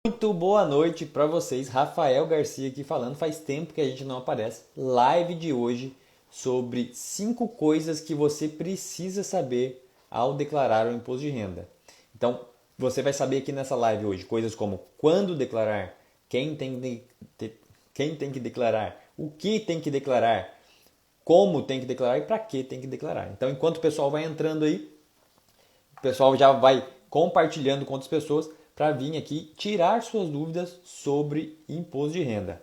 Muito boa noite para vocês, Rafael Garcia aqui falando. Faz tempo que a gente não aparece. Live de hoje sobre 5 coisas que você precisa saber ao declarar o imposto de renda. Então, você vai saber aqui nessa live hoje coisas como quando declarar, quem tem que declarar, o que tem que declarar, como tem que declarar e para que tem que declarar. Então, enquanto o pessoal vai entrando aí, o pessoal já vai compartilhando com outras pessoas para vir aqui tirar suas dúvidas sobre imposto de renda.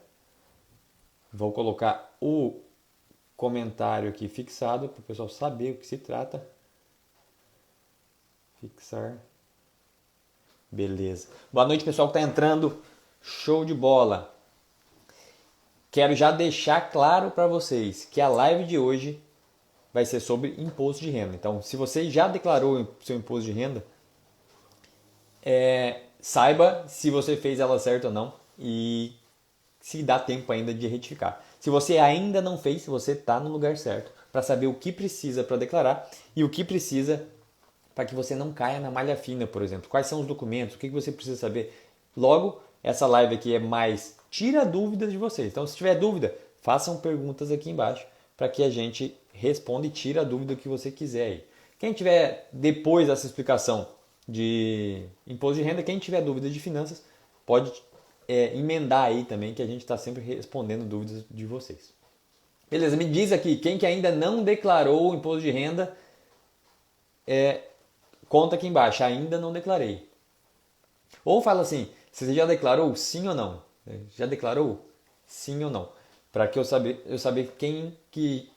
Vou colocar o comentário aqui fixado para o pessoal saber o que se trata. Fixar. Beleza. Boa noite, pessoal que está entrando. Show de bola. Quero já deixar claro para vocês que a live de hoje vai ser sobre imposto de renda. Então, se você já declarou o seu imposto de renda, saiba se você fez ela certa ou não e se dá tempo ainda de retificar. Se você ainda não fez, você está no lugar certo para saber o que precisa para declarar e o que precisa para que você não caia na malha fina, por exemplo. Quais são os documentos, o que você precisa saber. Logo, essa live aqui é mais tira dúvidas de vocês. Então, se tiver dúvida, façam perguntas aqui embaixo para que a gente responda e tire a dúvida que você quiser aí. Quem tiver depois dessa explicação de imposto de renda, quem tiver dúvida de finanças, pode emendar aí também, que a gente está sempre respondendo dúvidas de vocês. Beleza, me diz aqui, quem que ainda não declarou o imposto de renda, conta aqui embaixo, ainda não declarei. Ou fala assim, você já declarou sim ou não? Já declarou sim ou não? Para que eu saber quem que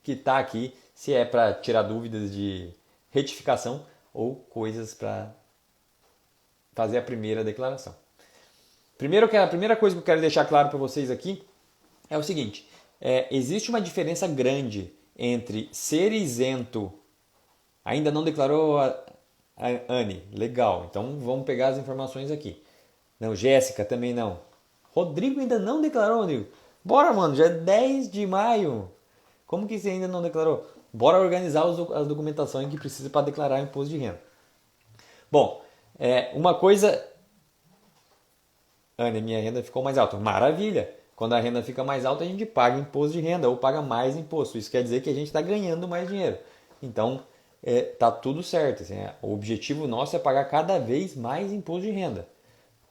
está aqui, se é para tirar dúvidas de retificação ou coisas para fazer a primeira declaração. A primeira coisa que eu quero deixar claro para vocês aqui é o seguinte: existe uma diferença grande entre ser isento. Ainda não declarou a Anne? Legal, então vamos pegar as informações aqui. Não, Jéssica também não. Rodrigo ainda não declarou, Rodrigo. Bora, mano, já é 10 de maio. Como que você ainda não declarou? Bora organizar as documentações que precisa para declarar o imposto de renda. Bom, uma coisa. Anne, minha renda ficou mais alta. Maravilha! Quando a renda fica mais alta, a gente paga imposto de renda ou paga mais imposto. Isso quer dizer que a gente está ganhando mais dinheiro. Então, tá tudo certo. Assim, o objetivo nosso é pagar cada vez mais imposto de renda.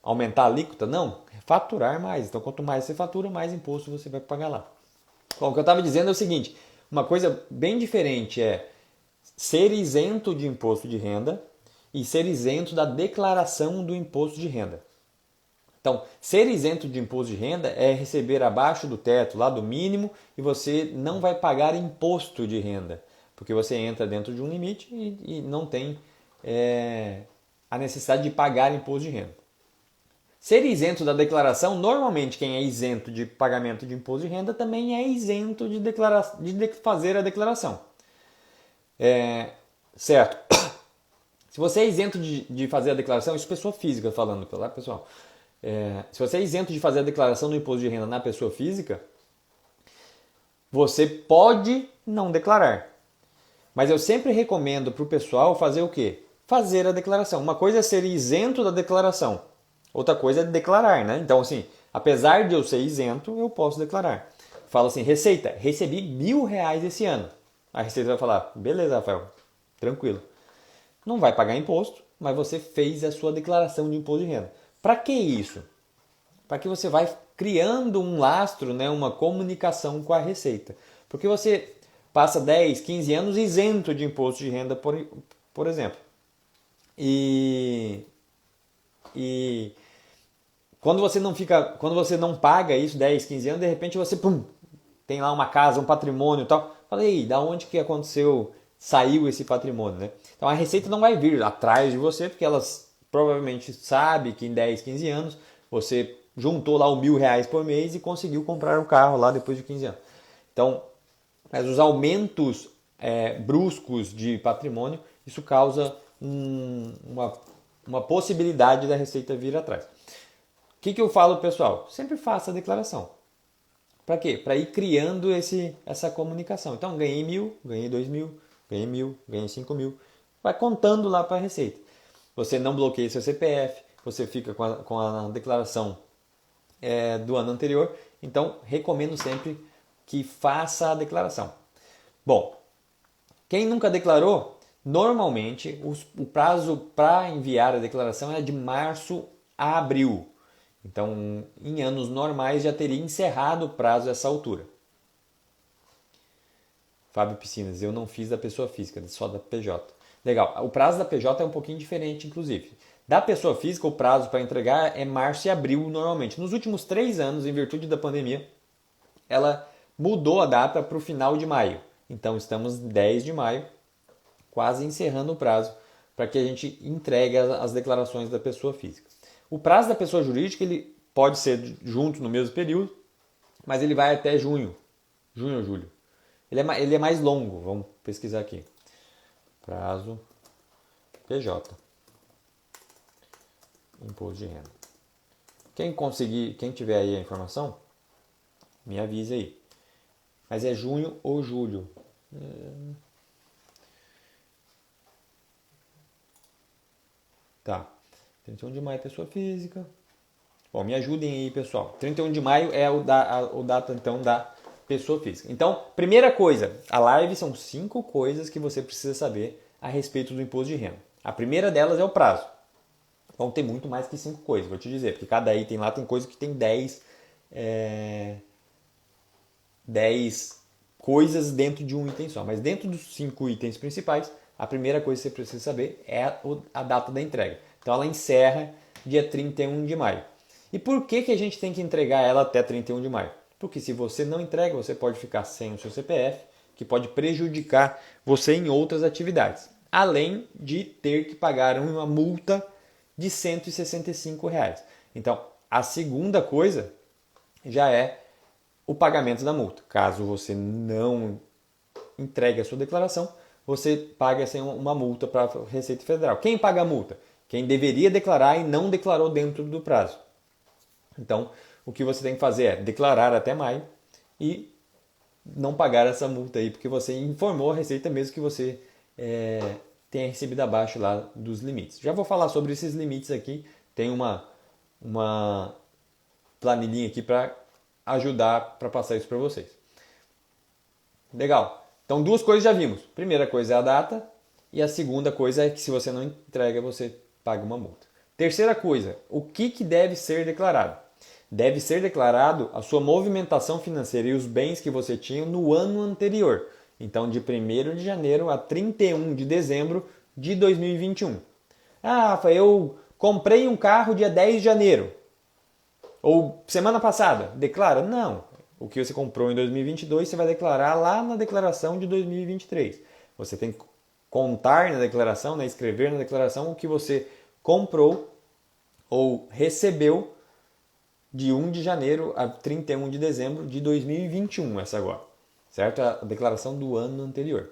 Aumentar a alíquota? Não, faturar mais. Então, quanto mais você fatura, mais imposto você vai pagar lá. Bom, o que eu estava dizendo é o seguinte: uma coisa bem diferente é ser isento de imposto de renda e ser isento da declaração do imposto de renda. Então, ser isento de imposto de renda é receber abaixo do teto, lá do mínimo, e você não vai pagar imposto de renda, porque você entra dentro de um limite e não tem a necessidade de pagar imposto de renda. Ser isento da declaração, normalmente quem é isento de pagamento de imposto de renda também é isento de fazer a declaração. Certo? Se você é isento de fazer a declaração, isso é pessoa física falando, tá, pessoal? Se você é isento de fazer a declaração do imposto de renda na pessoa física, você pode não declarar. Mas eu sempre recomendo para o pessoal fazer o quê? Fazer a declaração. Uma coisa é ser isento da declaração. Outra coisa é declarar, né? Então, assim, apesar de eu ser isento, eu posso declarar. Falo assim, Receita, recebi R$ 1.000 esse ano. A Receita vai falar, beleza, Rafael, tranquilo. Não vai pagar imposto, mas você fez a sua declaração de imposto de renda. Para que isso? Para que você vai criando um lastro, né, uma comunicação com a Receita. Porque você passa 10, 15 anos isento de imposto de renda, por exemplo. E quando você não paga isso 10, 15 anos, de repente você tem lá uma casa, um patrimônio e tal. Fala aí, da onde que aconteceu, saiu esse patrimônio, né? Então a Receita não vai vir atrás de você, porque elas provavelmente sabem que em 10, 15 anos você juntou lá R$ 1.000 por mês e conseguiu comprar um carro lá depois de 15 anos. Então, mas os aumentos bruscos de patrimônio, isso causa uma possibilidade da Receita vir atrás. O que eu falo, pessoal? Sempre faça a declaração. Para quê? Para ir criando essa comunicação. Então, ganhei 1.000, ganhei 2.000, ganhei 1.000, ganhei 5.000. Vai contando lá para a Receita. Você não bloqueia seu CPF, você fica com a declaração do ano anterior. Então, recomendo sempre que faça a declaração. Bom, quem nunca declarou, normalmente o prazo para enviar a declaração é de março a abril. Então, em anos normais já teria encerrado o prazo a essa altura. Fábio Piscinas, eu não fiz da pessoa física, só da PJ. Legal, o prazo da PJ é um pouquinho diferente, inclusive. Da pessoa física, o prazo para entregar é março e abril normalmente. Nos últimos 3 anos, em virtude da pandemia, ela mudou a data para o final de maio. Então, estamos 10 de maio, quase encerrando o prazo para que a gente entregue as declarações da pessoa física. O prazo da pessoa jurídica ele pode ser junto no mesmo período, mas ele vai até junho ou julho. Ele é mais longo, vamos pesquisar aqui. Prazo PJ. Imposto de renda. Quem tiver aí a informação, me avise aí. Mas é junho ou julho. Tá. 31 de maio, pessoa física. Bom, me ajudem aí, pessoal. 31 de maio é o data, então, da pessoa física. Então, primeira coisa, a live são 5 coisas que você precisa saber a respeito do imposto de renda. A primeira delas é o prazo. Vão ter muito mais que 5 coisas, vou te dizer, porque cada item lá tem coisa que tem 10 coisas dentro de um item só. Mas dentro dos 5 itens principais, a primeira coisa que você precisa saber é a data da entrega. Então ela encerra dia 31 de maio. E por que a gente tem que entregar ela até 31 de maio? Porque se você não entrega, você pode ficar sem o seu CPF, que pode prejudicar você em outras atividades. Além de ter que pagar uma multa de R$ 165. Então, a segunda coisa já é o pagamento da multa. Caso você não entregue a sua declaração, você paga uma multa para a Receita Federal. Quem paga a multa? Quem deveria declarar e não declarou dentro do prazo. Então, o que você tem que fazer é declarar até maio e não pagar essa multa aí, porque você informou a Receita mesmo que você tenha recebido abaixo lá dos limites. Já vou falar sobre esses limites aqui. Tem uma planilhinha aqui para ajudar para passar isso para vocês. Legal. Então, 2 coisas já vimos. Primeira coisa é a data e a segunda coisa é que se você não entrega, você paga uma multa. Terceira coisa, o que deve ser declarado? Deve ser declarado a sua movimentação financeira e os bens que você tinha no ano anterior. Então, de 1º de janeiro a 31 de dezembro de 2021. Ah, Rafa, eu comprei um carro dia 10 de janeiro. Ou semana passada. Declara? Não. O que você comprou em 2022, você vai declarar lá na declaração de 2023. Você tem que contar na declaração, escrever na declaração o que você comprou ou recebeu de 1 de janeiro a 31 de dezembro de 2021, essa agora. Certo? A declaração do ano anterior.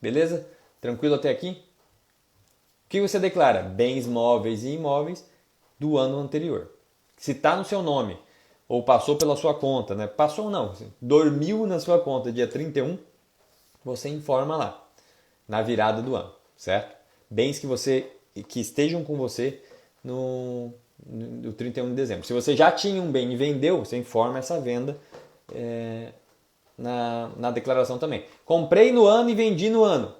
Beleza? Tranquilo até aqui? O que você declara? Bens móveis e imóveis do ano anterior. Se está no seu nome ou passou pela sua conta, né? Passou ou não, dormiu na sua conta dia 31, você informa lá, na virada do ano, certo? Bens que estejam com você no 31 de dezembro. Se você já tinha um bem e vendeu, você informa essa venda na declaração também. Comprei no ano e vendi no ano.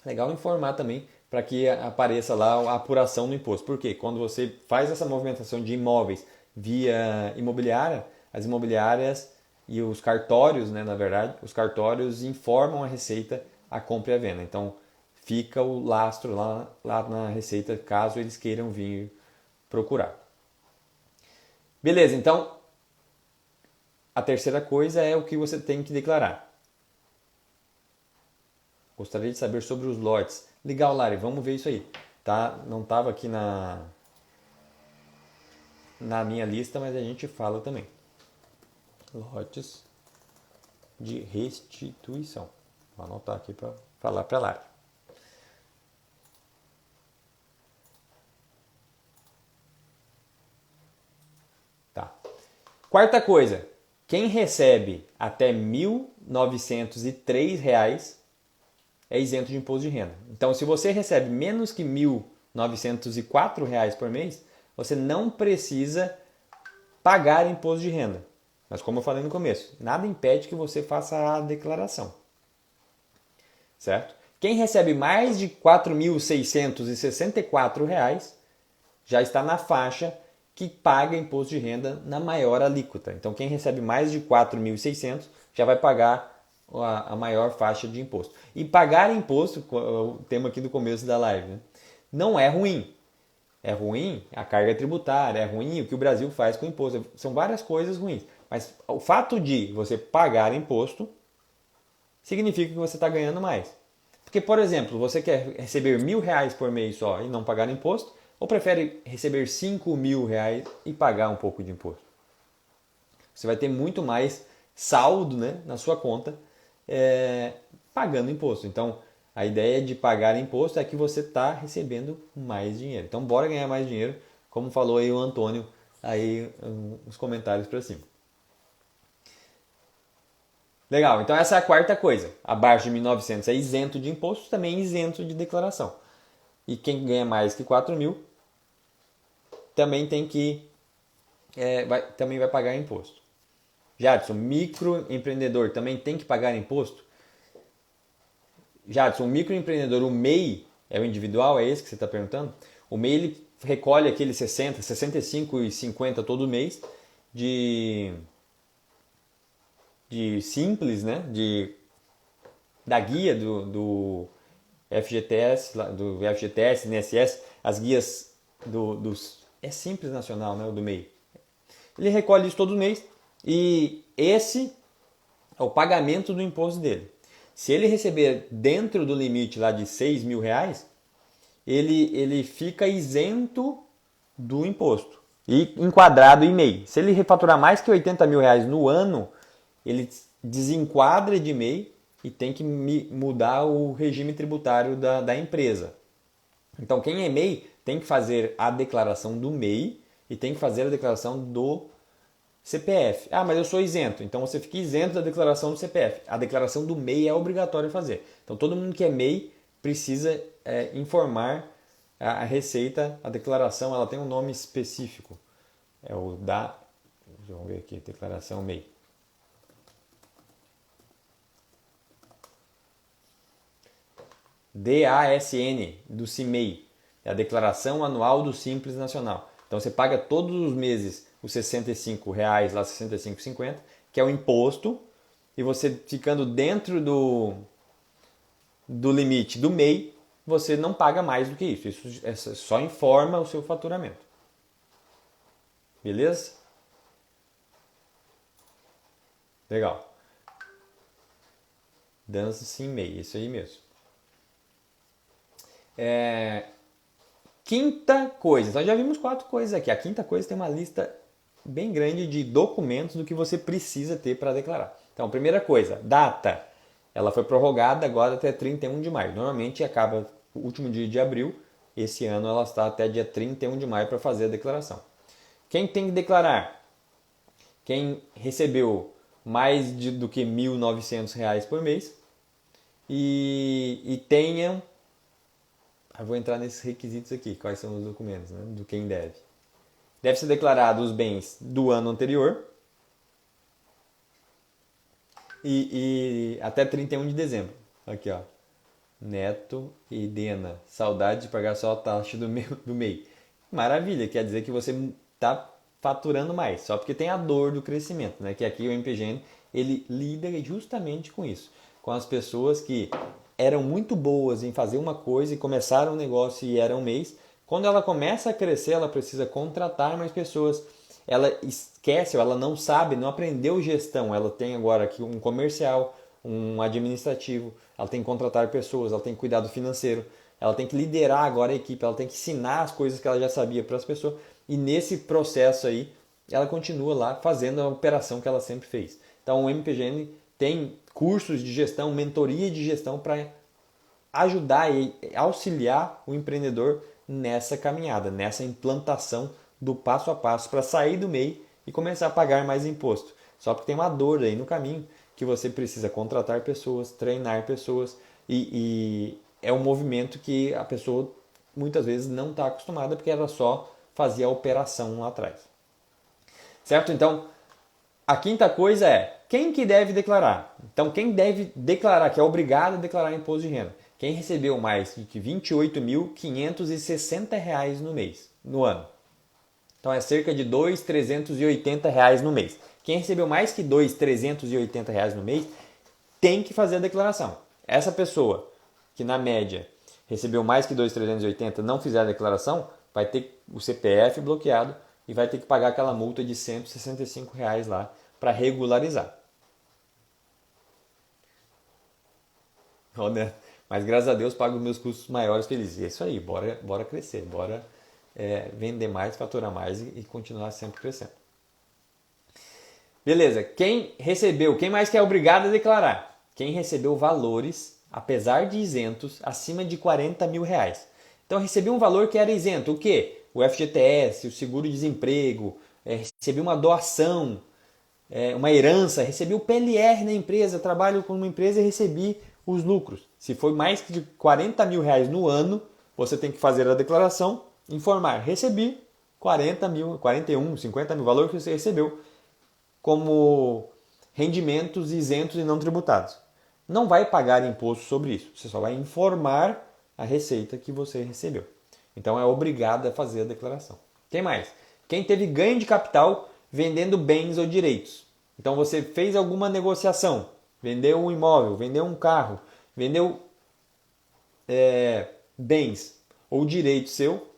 Legal informar também para que apareça lá a apuração do imposto. Por quê? Quando você faz essa movimentação de imóveis via imobiliária, as imobiliárias e os cartórios, né, na verdade, os cartórios informam a Receita a compra e a venda. Então, fica o lastro lá na Receita, caso eles queiram vir procurar. Beleza, então, a terceira coisa é o que você tem que declarar. Gostaria de saber sobre os lotes. Legal, Lari, vamos ver isso aí. Tá? Não estava aqui na minha lista, mas a gente fala também. Lotes de restituição. Vou anotar aqui para falar para a Lari. Tá. Quarta coisa. Quem recebe até R$ 1.903 é isento de imposto de renda. Então, se você recebe menos que R$ R$ 904 por mês, você não precisa pagar imposto de renda. Mas como eu falei no começo, nada impede que você faça a declaração. Certo? Quem recebe mais de R$ 4.664 já está na faixa que paga imposto de renda na maior alíquota. Então quem recebe mais de 4.600 já vai pagar a maior faixa de imposto. E pagar imposto, o tema aqui do começo da live, né? Não é ruim. É ruim a carga tributária, é ruim o que o Brasil faz com o imposto. São várias coisas ruins. Mas o fato de você pagar imposto significa que você está ganhando mais. Porque, por exemplo, você quer receber R$ 1.000 por mês só e não pagar imposto, ou prefere receber R$ 5.000 e pagar um pouco de imposto? Você vai ter muito mais saldo, né, na sua conta pagando imposto. Então, a ideia de pagar imposto é que você está recebendo mais dinheiro. Então, bora ganhar mais dinheiro, como falou aí o Antônio, aí uns comentários para cima. Legal, então essa é a quarta coisa. Abaixo de 1.900 é isento de imposto, também isento de declaração. E quem ganha mais que 4.000 também tem que também vai pagar imposto. Jadson, microempreendedor também tem que pagar imposto? Jadson, o microempreendedor, o MEI, é o individual, é esse que você está perguntando? O MEI ele recolhe aqueles 60, 65 e 50 todo mês de simples, né? Da guia do FGTS, INSS, as guias é Simples Nacional, né? O do MEI. Ele recolhe isso todo mês e esse é o pagamento do imposto dele. Se ele receber dentro do limite lá de R$ 6.000, ele fica isento do imposto e enquadrado em MEI. Se ele refaturar mais que R$ 80.000 no ano, ele desenquadra de MEI e tem que mudar o regime tributário da empresa. Então, quem é MEI tem que fazer a declaração do MEI e tem que fazer a declaração do CPF. Ah, mas eu sou isento. Então, você fica isento da declaração do CPF. A declaração do MEI é obrigatório fazer. Então, todo mundo que é MEI precisa informar a Receita. A declaração ela tem um nome específico. É o da... Vamos ver aqui, declaração MEI. DASN, do CIMEI, é a Declaração Anual do Simples Nacional. Então você paga todos os meses os R$65, lá R$ 65,50, que é o imposto, e você ficando dentro do limite do MEI, você não paga mais do que isso. Isso só informa o seu faturamento. Beleza? Legal. Dança sim MEI, isso aí mesmo. Quinta coisa, então já vimos 4 coisas aqui. A quinta coisa tem uma lista bem grande de documentos do que você precisa ter para declarar. Então, primeira coisa, data. Ela foi prorrogada agora até 31 de maio. Normalmente acaba o último dia de abril. Esse ano ela está até dia 31 de maio para fazer a declaração. Quem tem que declarar? Quem recebeu mais do que R$ 1.900 por mês e tenha... Eu vou entrar nesses requisitos aqui, quais são os documentos, né, do quem deve. Deve ser declarado os bens do ano anterior e até 31 de dezembro. Aqui, ó. Neto e Dena. Saudade de pagar só a taxa do MEI. Maravilha, quer dizer que você está faturando mais, só porque tem a dor do crescimento, né? Que aqui o MPGN ele lida justamente com isso, com as pessoas que eram muito boas em fazer uma coisa e começaram um negócio e eram MEIs. Quando ela começa a crescer, ela precisa contratar mais pessoas. Ela esquece, ela não sabe, não aprendeu gestão. Ela tem agora aqui um comercial, um administrativo, ela tem que contratar pessoas, ela tem que cuidar do financeiro, ela tem que liderar agora a equipe, ela tem que ensinar as coisas que ela já sabia para as pessoas. E nesse processo aí, ela continua lá fazendo a operação que ela sempre fez. Então o MPGN tem cursos de gestão, mentoria de gestão para ajudar e auxiliar o empreendedor nessa caminhada, nessa implantação do passo a passo para sair do MEI e começar a pagar mais imposto. Só que tem uma dor aí no caminho que você precisa contratar pessoas, treinar pessoas e é um movimento que a pessoa muitas vezes não está acostumada porque ela só fazia a operação lá atrás. Certo? Então, a quinta coisa é, quem que deve declarar? Então, quem deve declarar, que é obrigado a declarar imposto de renda? Quem recebeu mais de R$ 28.560 no mês, no ano. Então, é cerca de R$ 2.380 no mês. Quem recebeu mais que R$ 2.380 no mês tem que fazer a declaração. Essa pessoa que, na média, recebeu mais que R$ 2.380 não fizer a declaração, vai ter o CPF bloqueado e vai ter que pagar aquela multa de R$ 165 lá para regularizar. Né? Mas graças a Deus pago meus custos maiores felizes. E é isso aí, bora crescer, bora vender mais, faturar mais e continuar sempre crescendo. Beleza, quem mais que é obrigado a declarar? Quem recebeu valores, apesar de isentos, acima de R$ 40 mil. Então recebi um valor que era isento. O quê? O FGTS, o seguro-desemprego, recebi uma doação, uma herança, recebi o PLR na empresa, trabalho com uma empresa e recebi os lucros. Se foi mais de R$ 40 mil no ano, você tem que fazer a declaração, informar, recebi 40 mil, 41, 50 mil, valor que você recebeu como rendimentos isentos e não tributados. Não vai pagar imposto sobre isso, você só vai informar a receita que você recebeu. Então é obrigado a fazer a declaração. Quem mais? Quem teve ganho de capital vendendo bens ou direitos. Então você fez alguma negociação, vendeu um imóvel, vendeu um carro, vendeu bens ou direito seu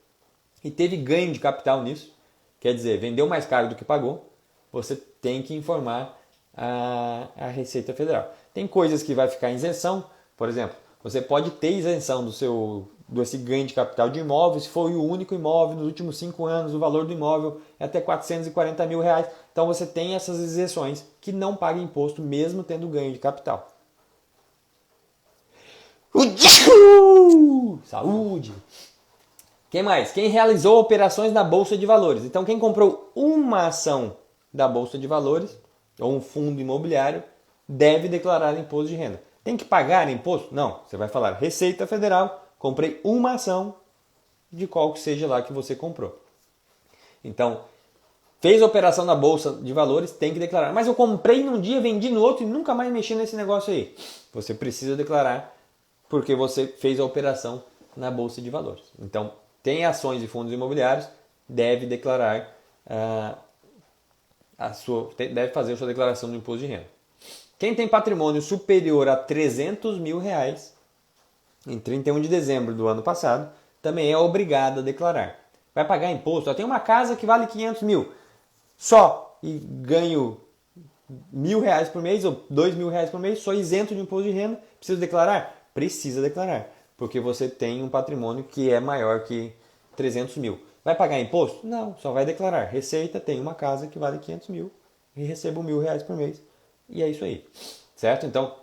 e teve ganho de capital nisso, quer dizer, vendeu mais caro do que pagou, você tem que informar a Receita Federal. Tem coisas que vai ficar em isenção, por exemplo, você pode ter isenção desse ganho de capital de imóvel, se foi o único imóvel nos últimos 5 anos, o valor do imóvel é até R$ 440 mil. Então você tem essas isenções que não paga imposto mesmo tendo ganho de capital. Saúde! Quem mais? Quem realizou operações na Bolsa de Valores. Então quem comprou uma ação da Bolsa de Valores ou um fundo imobiliário deve declarar imposto de renda. Tem que pagar imposto? Não. Você vai falar Receita Federal, comprei uma ação de qual que seja lá que você comprou. Então, fez a operação na Bolsa de Valores, tem que declarar. Mas eu comprei num dia, vendi no outro e nunca mais mexi nesse negócio aí. Você precisa declarar porque você fez a operação na Bolsa de Valores. Então, tem ações e fundos imobiliários, deve declarar deve fazer a sua declaração do imposto de renda. Quem tem patrimônio superior a R$ 300 mil em 31 de dezembro do ano passado, também é obrigado a declarar. Vai pagar imposto. Eu tenho uma casa que vale 500 mil só e ganho R$ 1.000 por mês ou R$ 2.000 por mês, sou isento de imposto de renda. Preciso declarar? Precisa declarar, porque você tem um patrimônio que é maior que 300 mil. Vai pagar imposto? Não, só vai declarar. Receita, tem uma casa que vale 500 mil e recebo R$ 1.000 por mês. E é isso aí, certo? Então,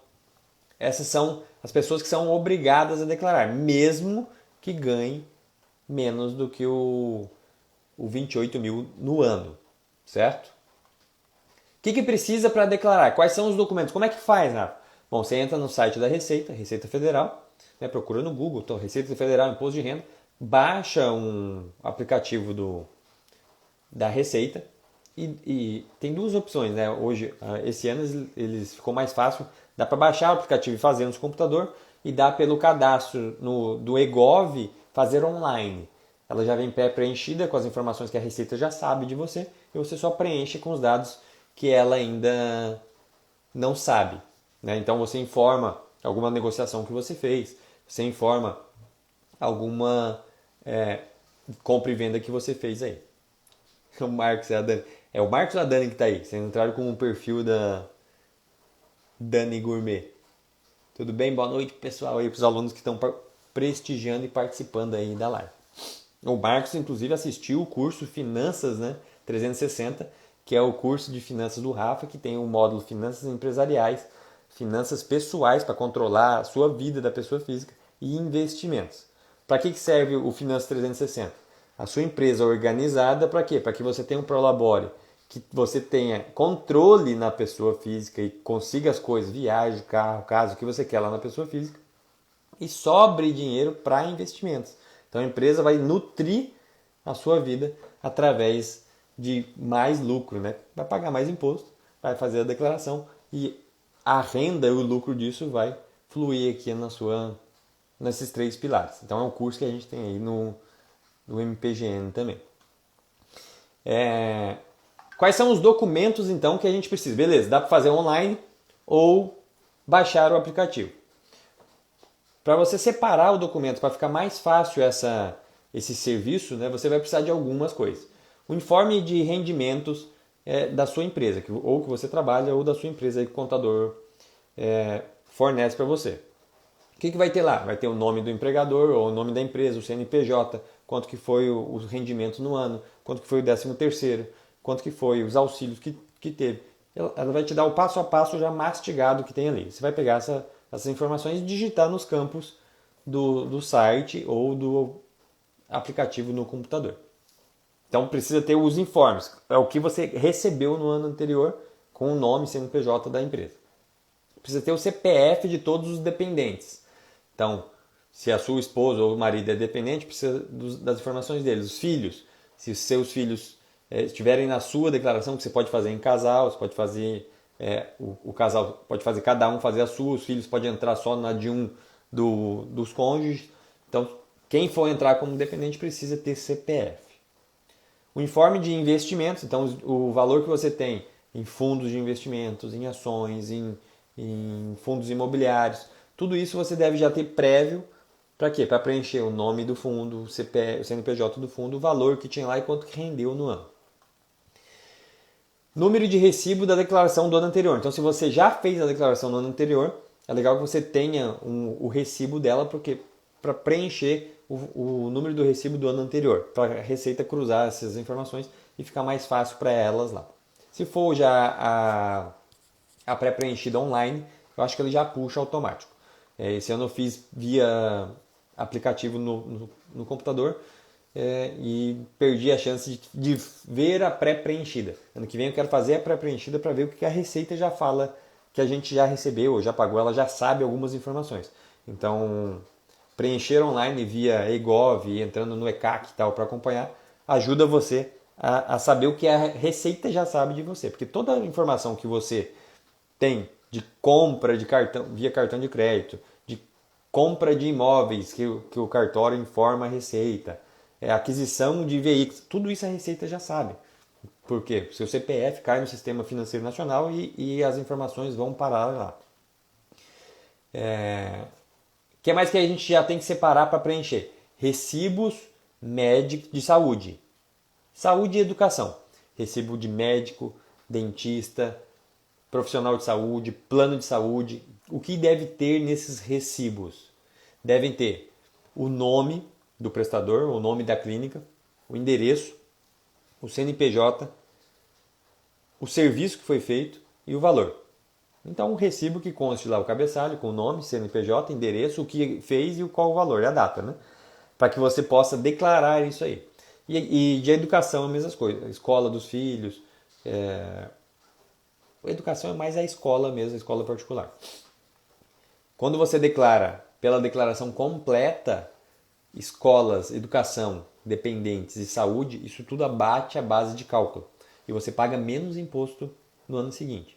essas são as pessoas que são obrigadas a declarar, mesmo que ganhe menos do que o 28 mil no ano, certo? O que precisa para declarar? Quais são os documentos? Como é que faz, Rafa? Bom, você entra no site da Receita Federal, procura no Google, então, Receita Federal, Imposto de Renda, baixa um aplicativo da Receita e tem duas opções, né? Hoje, esse ano, eles ficou mais fácil, dá para baixar o aplicativo e fazer no computador e dá pelo cadastro do eGov fazer online. Ela já vem pré-preenchida com as informações que a Receita já sabe de você e você só preenche com os dados que ela ainda não sabe, né? Então você informa alguma negociação que você fez, você informa alguma compra e venda que você fez aí. O Marcos e a Dani. É o Marcos e a Dani que está aí. Vocês entraram com o perfil da Dani Gourmet. Tudo bem? Boa noite, pessoal, aí para os alunos que estão prestigiando e participando aí da live. O Marcos, inclusive, assistiu o curso Finanças, né, 360, que é o curso de finanças do Rafa, que tem o módulo Finanças Empresariais, Finanças Pessoais, para controlar a sua vida da pessoa física, e investimentos. Para que serve o Finanças 360? A sua empresa organizada, para quê? Para que você tenha um prolabore, que você tenha controle na pessoa física e consiga as coisas, viagem, carro, casa, o que você quer lá na pessoa física, e sobre dinheiro para investimentos. Então a empresa vai nutrir a sua vida através de mais lucro, né? Vai pagar mais imposto, vai fazer a declaração e a renda e o lucro disso vai fluir aqui nesses três pilares. Então é um curso que a gente tem aí no MPGN também. Quais são os documentos então que a gente precisa? Beleza, dá para fazer online ou baixar o aplicativo. Para você separar o documento, para ficar mais fácil esse serviço, né, você vai precisar de algumas coisas. O informe de rendimentos da sua empresa, ou que você trabalha, ou da sua empresa que o contador fornece para você. O que vai ter lá? Vai ter o nome do empregador, ou o nome da empresa, o CNPJ, quanto que foi o rendimento no ano, quanto que foi o 13º, quanto que foi os auxílios que teve. Ela vai te dar o passo a passo já mastigado que tem ali. Você vai pegar essas informações e digitar nos campos do site ou do aplicativo no computador. Então precisa ter os informes. É o que você recebeu no ano anterior com o nome CNPJ da empresa. Precisa ter o CPF de todos os dependentes. Então, se a sua esposa ou o marido é dependente, precisa das informações deles. Os filhos, se os seus filhos estiverem na sua declaração, que você pode fazer em casal, você pode fazer o casal pode fazer cada um fazer a sua, os filhos podem entrar só na de um dos cônjuges. Então, quem for entrar como dependente precisa ter CPF. O informe de investimentos, então o valor que você tem em fundos de investimentos, em ações, em fundos imobiliários, tudo isso você deve já ter prévio. Para quê? Para preencher o nome do fundo, o CNPJ do fundo, o valor que tinha lá e quanto que rendeu no ano. Número de recibo da declaração do ano anterior. Então, se você já fez a declaração no ano anterior, é legal que você tenha o recibo dela, porque para preencher o número do recibo do ano anterior, para a Receita cruzar essas informações e ficar mais fácil para elas lá. Se for já a pré-preenchida online, eu acho que ele já puxa automático. Esse ano eu fiz via aplicativo no computador e perdi a chance de ver a pré-preenchida. Ano que vem eu quero fazer a pré-preenchida para ver o que a Receita já fala, que a gente já recebeu ou já pagou, ela já sabe algumas informações. Então, preencher online via eGov, entrando no ECAC e tal para acompanhar, ajuda você a saber o que a Receita já sabe de você. Porque toda a informação que você tem de compra de cartão via cartão de crédito, de compra de imóveis que o cartório informa a Receita, aquisição de veículos, tudo isso a Receita já sabe. Por quê? Seu CPF cai no Sistema Financeiro Nacional e as informações vão parar lá. O que mais que a gente já tem que separar para preencher? Recibos médicos de saúde. Saúde e educação. Recibo de médico, dentista, profissional de saúde, plano de saúde. O que deve ter nesses recibos? Devem ter o nome do prestador, o nome da clínica, o endereço, o CNPJ, o serviço que foi feito e o valor. Então, um recibo que conste lá o cabeçalho com o nome, CNPJ, endereço, o que fez e qual o valor, e a data, né? Para que você possa declarar isso aí. E de educação, as mesmas coisas. Escola dos filhos. A educação é mais a escola mesmo, a escola particular. Quando você declara pela declaração completa, escolas, educação, dependentes e saúde, isso tudo abate a base de cálculo. E você paga menos imposto no ano seguinte.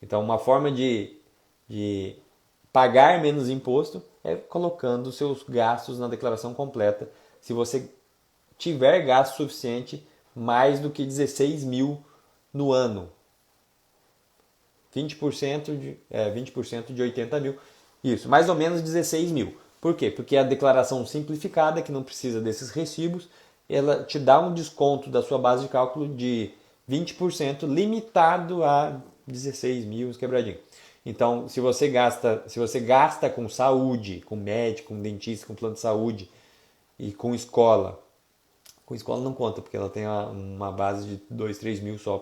Então, uma forma de pagar menos imposto é colocando os seus gastos na declaração completa. Se você tiver gasto suficiente, mais do que 16 mil no ano. 20% de 80 mil. Isso, mais ou menos 16 mil. Por quê? Porque a declaração simplificada, que não precisa desses recibos, ela te dá um desconto da sua base de cálculo de 20% limitado a 16 mil quebradinho. Então, se você gasta com saúde, com médico, com dentista, com plano de saúde e com escola não conta, porque ela tem uma base de 2, 3 mil só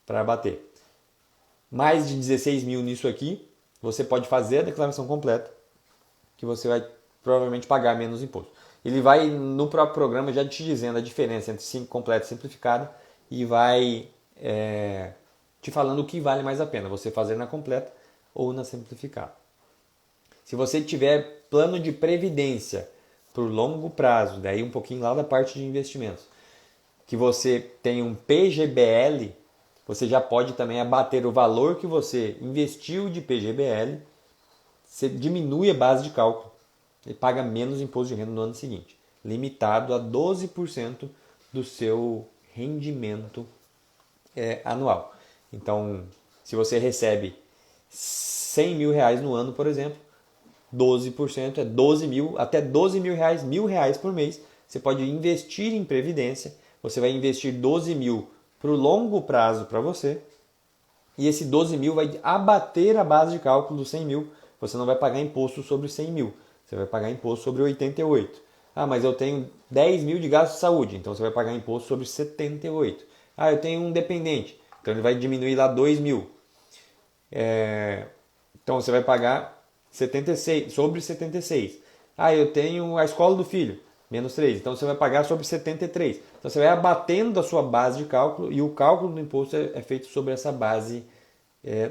para bater. Mais de 16 mil nisso aqui, você pode fazer a declaração completa, que você vai provavelmente pagar menos imposto. Ele vai no próprio programa já te dizendo a diferença entre completa e simplificada e vai te falando o que vale mais a pena, você fazer na completa ou na simplificada. Se você tiver plano de previdência para o longo prazo, daí um pouquinho lá da parte de investimentos, que você tem um PGBL, você já pode também abater o valor que você investiu de PGBL, você diminui a base de cálculo e paga menos imposto de renda no ano seguinte, limitado a 12% do seu rendimento anual. Então, se você recebe 100 mil reais no ano, por exemplo, 12% é 12 mil, até 12 mil reais, R$ 1.000 por mês. Você pode investir em previdência, você vai investir 12 mil para o longo prazo para você, e esse 12 mil vai abater a base de cálculo dos 100 mil. Você não vai pagar imposto sobre 100 mil, você vai pagar imposto sobre 88. Ah, mas eu tenho 10 mil de gasto de saúde, então você vai pagar imposto sobre 78. Ah, eu tenho um dependente, então ele vai diminuir lá 2 mil. Então você vai pagar 76, sobre 76. Ah, eu tenho a escola do filho, menos 3. Então você vai pagar sobre 73. Então você vai abatendo a sua base de cálculo e o cálculo do imposto é feito sobre essa base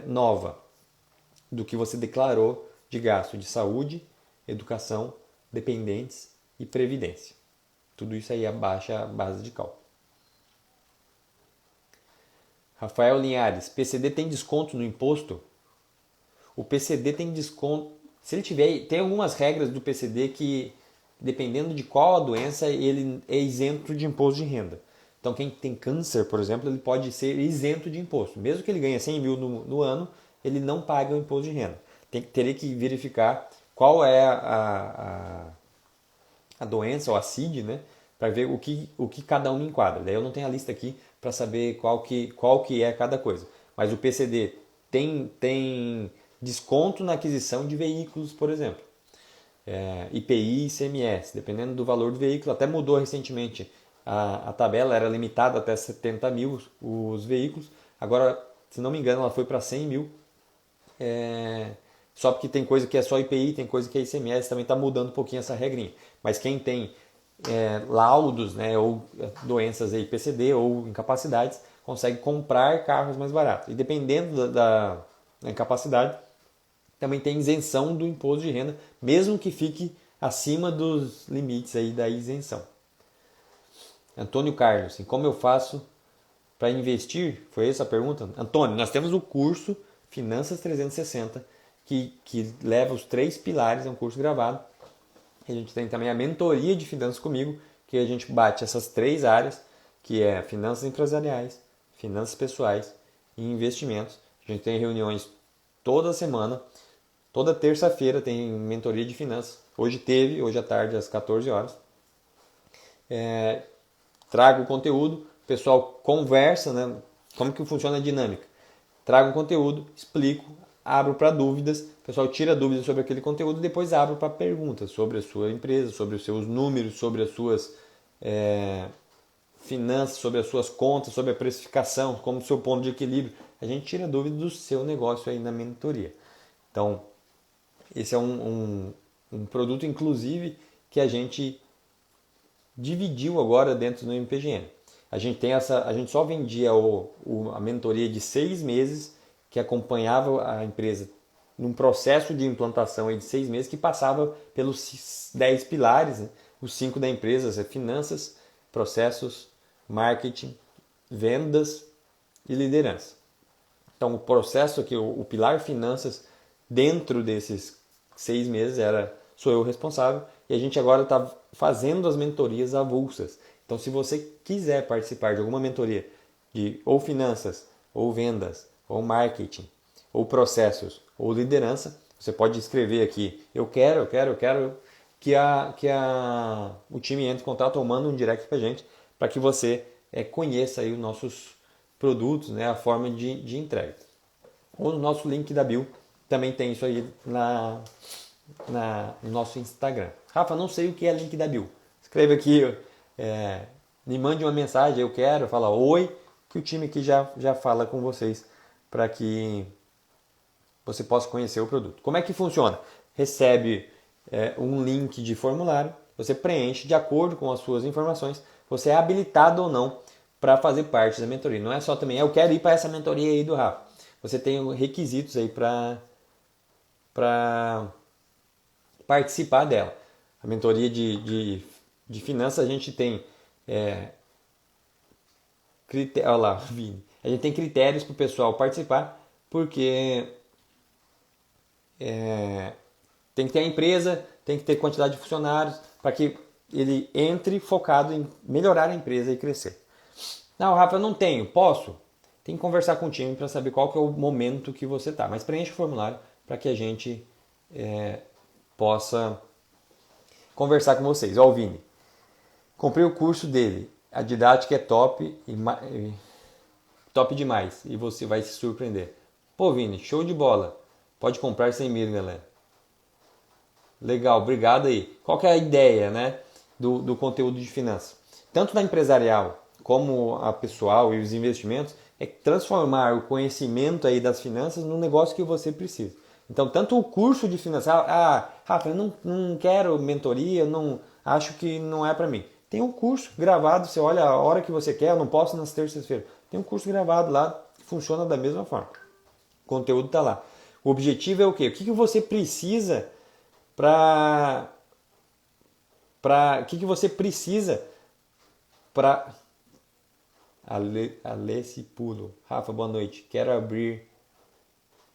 nova do que você declarou de gasto de saúde, educação, dependentes e previdência. Tudo isso aí abaixa a base de cálculo. Rafael Linhares, PCD tem desconto no imposto? O PCD tem desconto. Se ele tiver, tem algumas regras do PCD que, dependendo de qual a doença, ele é isento de imposto de renda. Então, quem tem câncer, por exemplo, ele pode ser isento de imposto. Mesmo que ele ganhe 100 mil no ano, ele não paga o imposto de renda. Teria que verificar qual é a doença ou a CID, né? Para ver o que cada um enquadra. Daí eu não tenho a lista aqui para saber qual que é cada coisa. Mas o PCD tem desconto na aquisição de veículos, por exemplo. IPI e ICMS, dependendo do valor do veículo. Até mudou recentemente. A tabela era limitada até 70 mil os veículos. Agora, se não me engano, ela foi para 100 mil. Só porque tem coisa que é só IPI, tem coisa que é ICMS, também está mudando um pouquinho essa regrinha. Mas quem tem laudos, né, ou doenças aí, PCD ou incapacidades, consegue comprar carros mais baratos. E dependendo da incapacidade, também tem isenção do imposto de renda, mesmo que fique acima dos limites aí da isenção. Antônio Carlos, como eu faço para investir? Foi essa a pergunta? Antônio, nós temos o curso Finanças 360, que leva os 3 pilares, é um curso gravado. A gente tem também a mentoria de finanças comigo, que a gente bate essas 3 áreas, que é finanças empresariais, finanças pessoais e investimentos. A gente tem reuniões toda semana, toda terça-feira tem mentoria de finanças. Hoje à tarde, às 14 horas. Trago o conteúdo, o pessoal conversa, né? Como que funciona a dinâmica. Trago o conteúdo, explico, abro para dúvidas, o pessoal tira dúvidas sobre aquele conteúdo e depois abro para perguntas sobre a sua empresa, sobre os seus números, sobre as suas finanças, sobre as suas contas, sobre a precificação, como o seu ponto de equilíbrio. A gente tira dúvidas do seu negócio aí na mentoria. Então, esse é um produto, inclusive, que a gente dividiu agora dentro do MPGN. A gente só vendia a mentoria de 6 meses, que acompanhava a empresa num processo de implantação aí de 6 meses, que passava pelos 10 pilares, né? Os 5 da empresa, finanças, processos, marketing, vendas e liderança. Então, o processo aqui, o pilar finanças, dentro desses 6 meses, sou eu responsável, e a gente agora está fazendo as mentorias avulsas. Então, se você quiser participar de alguma mentoria de ou finanças, ou vendas, ou marketing, ou processos, ou liderança, você pode escrever aqui, eu quero que o time entre em contato ou manda um direct para a gente, para que você conheça aí os nossos produtos, né, a forma de entrega. Ou no nosso link da bio, também tem isso aí no nosso Instagram. Rafa, não sei o que é link da bio. Escreva aqui, me mande uma mensagem, eu quero, fala oi, que o time aqui já fala com vocês para que você possa conhecer o produto. Como é que funciona? Recebe um link de formulário, você preenche de acordo com as suas informações, você é habilitado ou não para fazer parte da mentoria. Não é só também, eu quero ir para essa mentoria aí do Rafa. Você tem requisitos aí para participar dela. A mentoria de finanças a gente tem olha lá, Vini. A gente tem critérios para o pessoal participar, porque tem que ter a empresa, tem que ter quantidade de funcionários, para que ele entre focado em melhorar a empresa e crescer. Não, Rafa, eu não tenho. Posso? Tem que conversar com o time para saber qual que é o momento que você está. Mas preencha o formulário para que a gente possa conversar com vocês. Ó, o Vini. Comprei o curso dele. A didática é top e top demais. E você vai se surpreender. Pô, Vini, show de bola. Pode comprar sem medo, galera. Legal, obrigado aí. Qual que é a ideia, né, do conteúdo de finanças? Tanto na empresarial como a pessoal e os investimentos, é transformar o conhecimento aí das finanças num negócio que você precisa. Então, tanto o curso de finanças, Rafa, eu não quero mentoria, não acho que não é para mim. Tem um curso gravado, você olha a hora que você quer, eu não posso nas terças-feiras. Tem um curso gravado lá que funciona da mesma forma. O conteúdo está lá. O objetivo é o quê? O que você precisa o que você precisa para Alessi Pulo. Rafa, boa noite. Quero abrir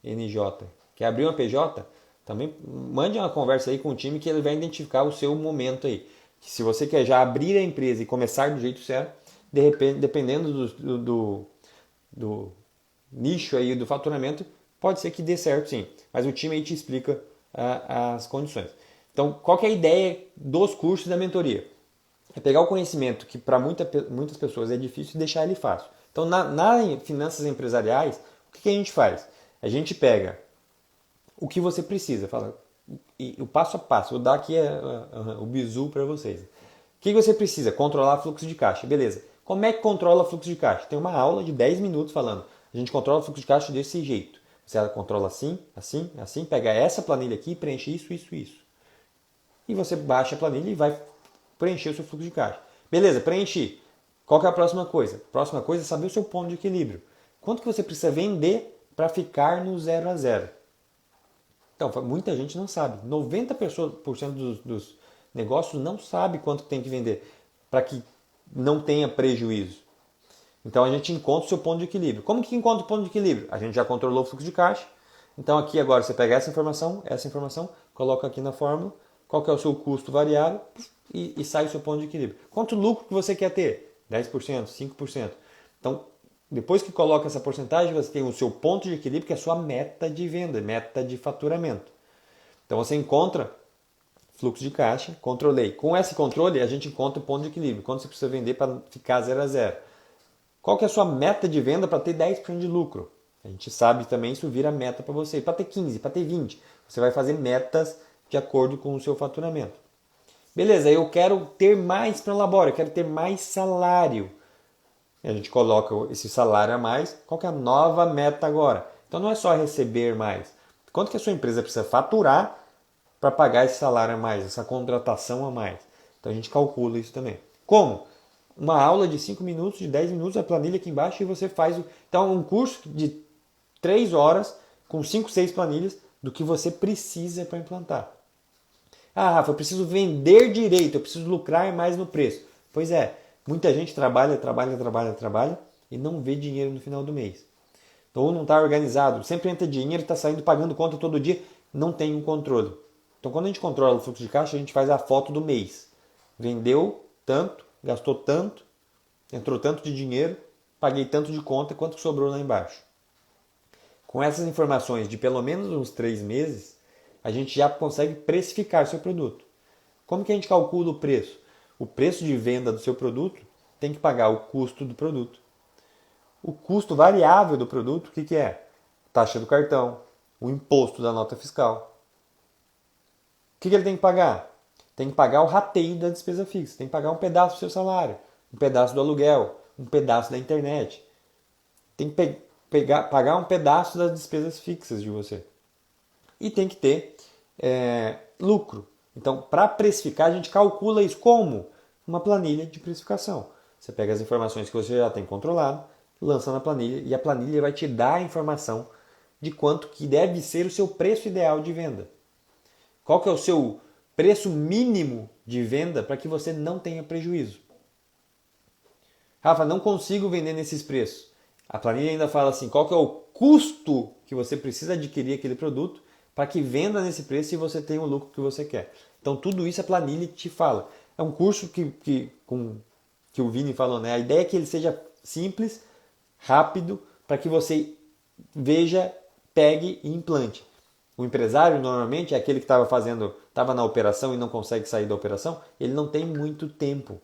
NJ. Quer abrir uma PJ? Também mande uma conversa aí com o time que ele vai identificar o seu momento aí. Se você quer já abrir a empresa e começar do jeito certo, de repente, dependendo do nicho aí do faturamento, pode ser que dê certo sim. Mas o time aí te explica as condições. Então, qual que é a ideia dos cursos da mentoria? É pegar o conhecimento que para muitas pessoas é difícil e deixar ele fácil. Então, nas finanças empresariais, o que a gente faz? A gente pega o que você precisa, fala, e o passo a passo, vou dar aqui o bizu para vocês. O que você precisa? Controlar fluxo de caixa. Beleza. Como é que controla fluxo de caixa? Tem uma aula de 10 minutos falando. A gente controla o fluxo de caixa desse jeito. Você controla assim, assim, assim, pega essa planilha aqui e preenche isso, isso, isso. E você baixa a planilha e vai preencher o seu fluxo de caixa. Beleza, preenchi. Qual que é a próxima coisa? A próxima coisa é saber o seu ponto de equilíbrio. Quanto que você precisa vender para ficar no 0 a 0? Então, muita gente não sabe. 90% dos negócios não sabe quanto tem que vender para que não tenha prejuízo. Então, a gente encontra o seu ponto de equilíbrio. Como que encontra o ponto de equilíbrio? A gente já controlou o fluxo de caixa. Então, aqui agora você pega essa informação, coloca aqui na fórmula, qual que é o seu custo variável e sai o seu ponto de equilíbrio. Quanto lucro que você quer ter? 10%, 5%. Então, depois que coloca essa porcentagem, você tem o seu ponto de equilíbrio, que é a sua meta de venda, meta de faturamento. Então, você encontra fluxo de caixa, controlei. Com esse controle, a gente encontra o ponto de equilíbrio. Quanto você precisa vender para ficar 0 a 0. Qual que é a sua meta de venda para ter 10% de lucro? A gente sabe também isso vira meta para você. Para ter 15, para ter 20. Você vai fazer metas de acordo com o seu faturamento. Beleza, eu quero ter mais para o labore, eu quero ter mais salário. E a gente coloca esse salário a mais. Qual que é a nova meta agora? Então não é só receber mais. Quanto que a sua empresa precisa faturar para pagar esse salário a mais, essa contratação a mais? Então a gente calcula isso também. Como? Uma aula de 5 minutos, de 10 minutos, a planilha aqui embaixo e você faz. Então um curso de 3 horas com 5, 6 planilhas do que você precisa para implantar. Ah, Rafa, eu preciso vender direito, eu preciso lucrar mais no preço. Pois é, muita gente trabalha e não vê dinheiro no final do mês. Então, ou não está organizado, sempre entra dinheiro, está saindo pagando conta todo dia, não tem um controle. Então, quando a gente controla o fluxo de caixa, a gente faz a foto do mês. Vendeu tanto, gastou tanto, entrou tanto de dinheiro, paguei tanto de conta, quanto sobrou lá embaixo. Com essas informações de pelo menos uns 3 meses, a gente já consegue precificar seu produto. Como que a gente calcula o preço? O preço de venda do seu produto tem que pagar o custo do produto. O custo variável do produto, o que é? Taxa do cartão, o imposto da nota fiscal. O que ele tem que pagar? Tem que pagar o rateio da despesa fixa, tem que pagar um pedaço do seu salário, um pedaço do aluguel, um pedaço da internet. Tem que pagar um pedaço das despesas fixas de você. E tem que ter lucro. Então, para precificar, a gente calcula isso como? Uma planilha de precificação. Você pega as informações que você já tem controlado, lança na planilha e a planilha vai te dar a informação de quanto que deve ser o seu preço ideal de venda. Qual que é o seu preço mínimo de venda para que você não tenha prejuízo. Rafa, não consigo vender nesses preços. A planilha ainda fala assim, qual que é o custo que você precisa adquirir aquele produto para que venda nesse preço e você tenha o lucro que você quer. Então tudo isso a planilha te fala. É um curso que o Vini falou, né? A ideia é que ele seja simples, rápido, para que você veja, pegue e implante. O empresário normalmente é aquele que estava na operação e não consegue sair da operação, ele não tem muito tempo.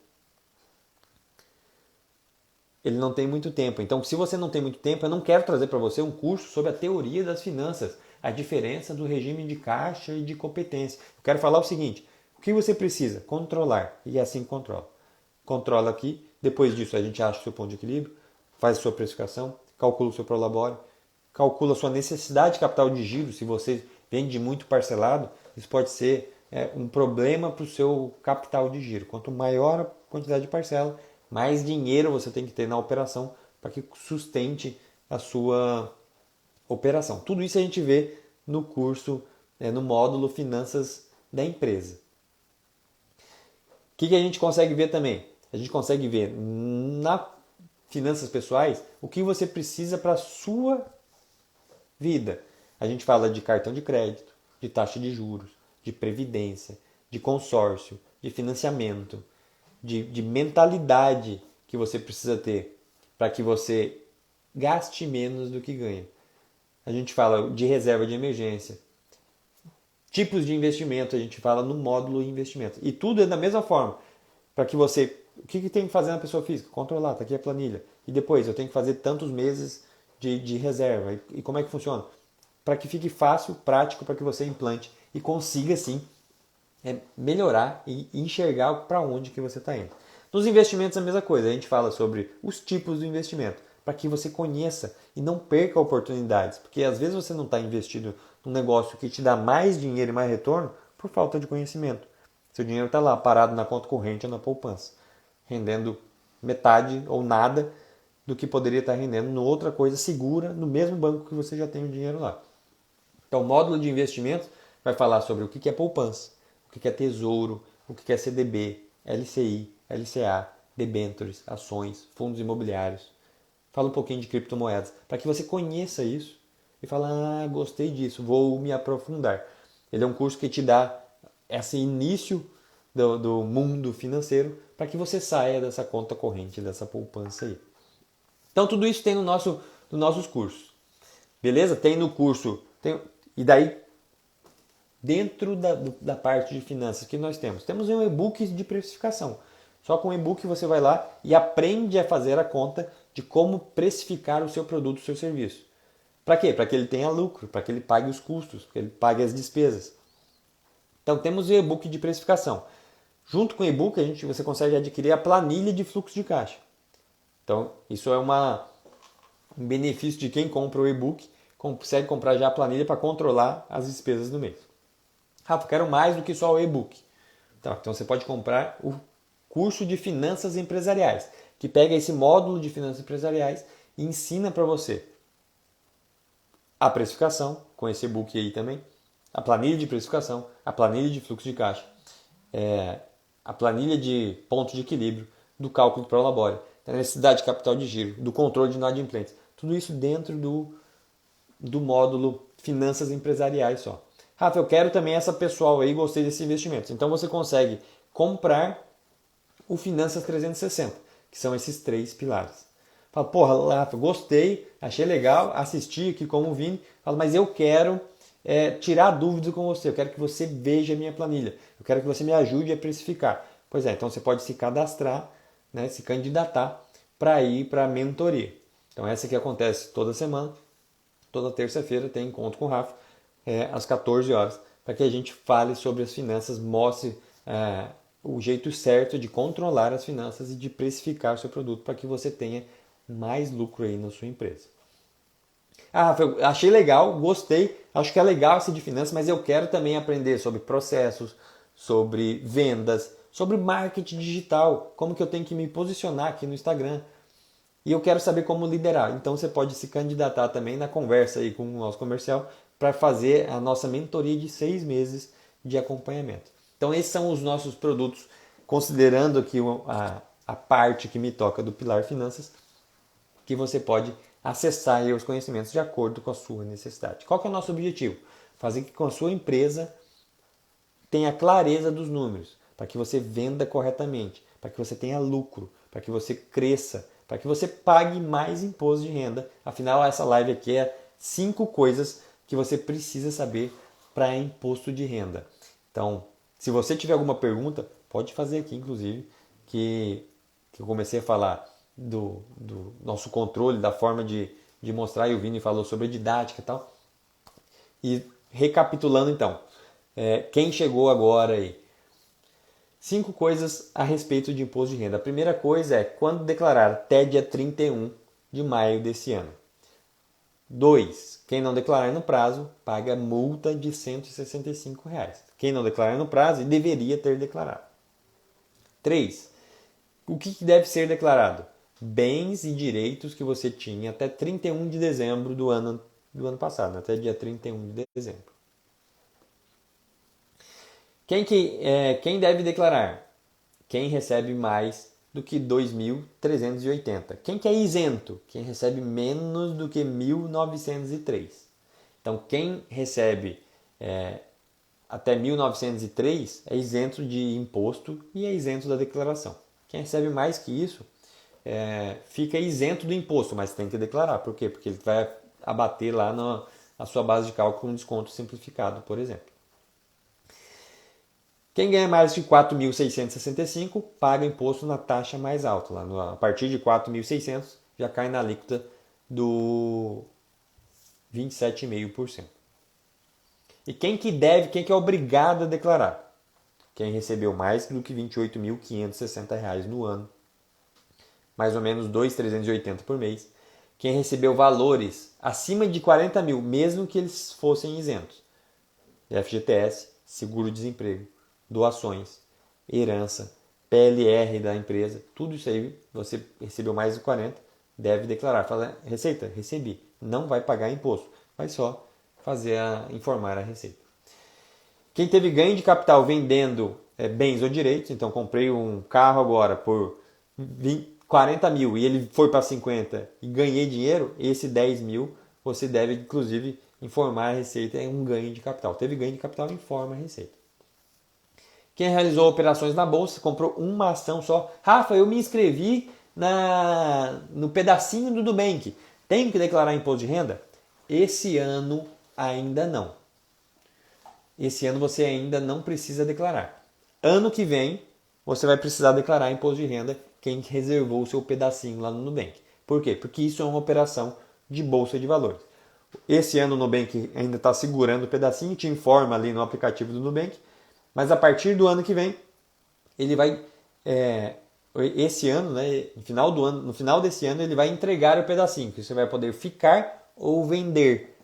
Ele não tem muito tempo. Então, se você não tem muito tempo, eu não quero trazer para você um curso sobre a teoria das finanças, a diferença do regime de caixa e de competência. Eu quero falar o seguinte, o que você precisa? Controlar. E assim controla. Controla aqui, depois disso a gente acha o seu ponto de equilíbrio, faz a sua precificação, calcula o seu prolabore, calcula a sua necessidade de capital de giro. Se você vende muito parcelado, isso pode ser um problema para o seu capital de giro. Quanto maior a quantidade de parcela, mais dinheiro você tem que ter na operação para que sustente a sua operação. Tudo isso a gente vê no curso, no módulo Finanças da Empresa. O que a gente consegue ver também? A gente consegue ver na finanças pessoais o que você precisa para a sua vida. A gente fala de cartão de crédito, de taxa de juros, de previdência, de consórcio, de financiamento, de mentalidade que você precisa ter para que você gaste menos do que ganha. A gente fala de reserva de emergência, tipos de investimento, a gente fala no módulo investimento. E tudo é da mesma forma, para que você... O que tem que fazer na pessoa física? Controlar, está aqui a planilha. E depois, eu tenho que fazer tantos meses de reserva. E como é que funciona? Para que fique fácil, prático, para que você implante e consiga, sim, melhorar e enxergar para onde que você está indo. Nos investimentos é a mesma coisa, a gente fala sobre os tipos do investimento, para que você conheça e não perca oportunidades, porque às vezes você não está investido num negócio que te dá mais dinheiro e mais retorno por falta de conhecimento. Seu dinheiro está lá parado na conta corrente ou na poupança, rendendo metade ou nada do que poderia estar rendendo em outra coisa segura no mesmo banco que você já tem o dinheiro lá. Então, o módulo de investimentos vai falar sobre o que é poupança, o que é tesouro, o que é CDB, LCI, LCA, debêntures, ações, fundos imobiliários. Fala um pouquinho de criptomoedas, para que você conheça isso e fale, gostei disso, vou me aprofundar. Ele é um curso que te dá esse início do mundo financeiro para que você saia dessa conta corrente, dessa poupança aí. Então, tudo isso tem nos nossos cursos. Beleza? Tem no curso... E daí, dentro da parte de finanças que nós temos um e-book de precificação. Só com o e-book você vai lá e aprende a fazer a conta de como precificar o seu produto, o seu serviço. Para quê? Para que ele tenha lucro, para que ele pague os custos, para que ele pague as despesas. Então temos o e-book de precificação. Junto com o e-book você consegue adquirir a planilha de fluxo de caixa. Então isso é um benefício de quem compra o e-book, consegue comprar já a planilha para controlar as despesas do mês. Rafa, quero mais do que só o e-book. Então você pode comprar o curso de finanças empresariais, que pega esse módulo de finanças empresariais e ensina para você a precificação, com esse e-book aí também, a planilha de precificação, a planilha de fluxo de caixa, a planilha de ponto de equilíbrio, do cálculo do prolabore, da necessidade de capital de giro, do controle de inadimplentes. Tudo isso dentro do módulo finanças empresariais só. Rafa, eu quero também essa pessoal aí, gostei desse investimento. Então você consegue comprar o Finanças 360, que são esses 3 pilares. Fala, porra, Rafa, gostei, achei legal, assisti aqui como o Vini, fala, mas eu quero tirar dúvidas com você, eu quero que você veja a minha planilha, eu quero que você me ajude a precificar. Pois é, então você pode se cadastrar, né, se candidatar para ir para a mentoria. Então essa que acontece toda semana, toda terça-feira tem encontro com o Rafa, às 14 horas, para que a gente fale sobre as finanças, mostre o jeito certo de controlar as finanças e de precificar o seu produto para que você tenha mais lucro aí na sua empresa. Rafa, eu achei legal, gostei, acho que é legal esse de finanças, mas eu quero também aprender sobre processos, sobre vendas, sobre marketing digital, como que eu tenho que me posicionar aqui no Instagram. E eu quero saber como liderar. Então você pode se candidatar também na conversa aí com o nosso comercial para fazer a nossa mentoria de 6 meses de acompanhamento. Então esses são os nossos produtos, considerando aqui a parte que me toca do Pilar Finanças, que você pode acessar aí os conhecimentos de acordo com a sua necessidade. Qual que é o nosso objetivo? Fazer com que a sua empresa tenha clareza dos números, para que você venda corretamente, para que você tenha lucro, para que você cresça, para que você pague mais imposto de renda. Afinal, essa live aqui é 5 coisas que você precisa saber para imposto de renda. Então, se você tiver alguma pergunta, pode fazer aqui, inclusive, que eu comecei a falar do nosso controle, da forma de mostrar, e o Vini falou sobre a didática e tal. E recapitulando então, quem chegou agora aí? 5 coisas a respeito de imposto de renda. A primeira coisa é quando declarar até dia 31 de maio desse ano. 2. Quem não declarar no prazo paga multa de R$ 165. Quem não declarar no prazo deveria ter declarado. 3. O que deve ser declarado? Bens e direitos que você tinha até 31 de dezembro do ano passado, até dia 31 de dezembro. Quem deve declarar? Quem recebe mais do que 2.380. Quem que é isento? Quem recebe menos do que 1.903. Então, quem recebe até 1.903 é isento de imposto e é isento da declaração. Quem recebe mais que isso fica isento do imposto, mas tem que declarar. Por quê? Porque ele vai abater lá na sua base de cálculo um desconto simplificado, por exemplo. Quem ganha mais de 4.665 paga imposto na taxa mais alta. Lá a partir de 4.600 já cai na alíquota do 27,5%. E quem que é obrigado a declarar? Quem recebeu mais do que R$ 28.560 no ano. Mais ou menos 2.380 por mês. Quem recebeu valores acima de 40 mil, mesmo que eles fossem isentos. FGTS, seguro-desemprego, doações, herança, PLR da empresa, tudo isso aí, você recebeu mais de 40, deve declarar. Fala, Receita, recebi. Não vai pagar imposto, vai só informar a Receita. Quem teve ganho de capital vendendo bens ou direitos, então comprei um carro agora por 40 mil e ele foi para 50 e ganhei dinheiro, esse 10 mil você deve inclusive informar a Receita, é um ganho de capital. Teve ganho de capital, informa a Receita. Quem realizou operações na bolsa, comprou uma ação só. Rafa, eu me inscrevi no pedacinho do Nubank. Tenho que declarar imposto de renda? Esse ano ainda não. Esse ano você ainda não precisa declarar. Ano que vem você vai precisar declarar imposto de renda quem reservou o seu pedacinho lá no Nubank. Por quê? Porque isso é uma operação de bolsa de valores. Esse ano o Nubank ainda está segurando o pedacinho, te informa ali no aplicativo do Nubank, mas a partir do ano que vem, ele vai, esse ano, né, no final desse ano, ele vai entregar o pedacinho, que você vai poder ficar ou vender.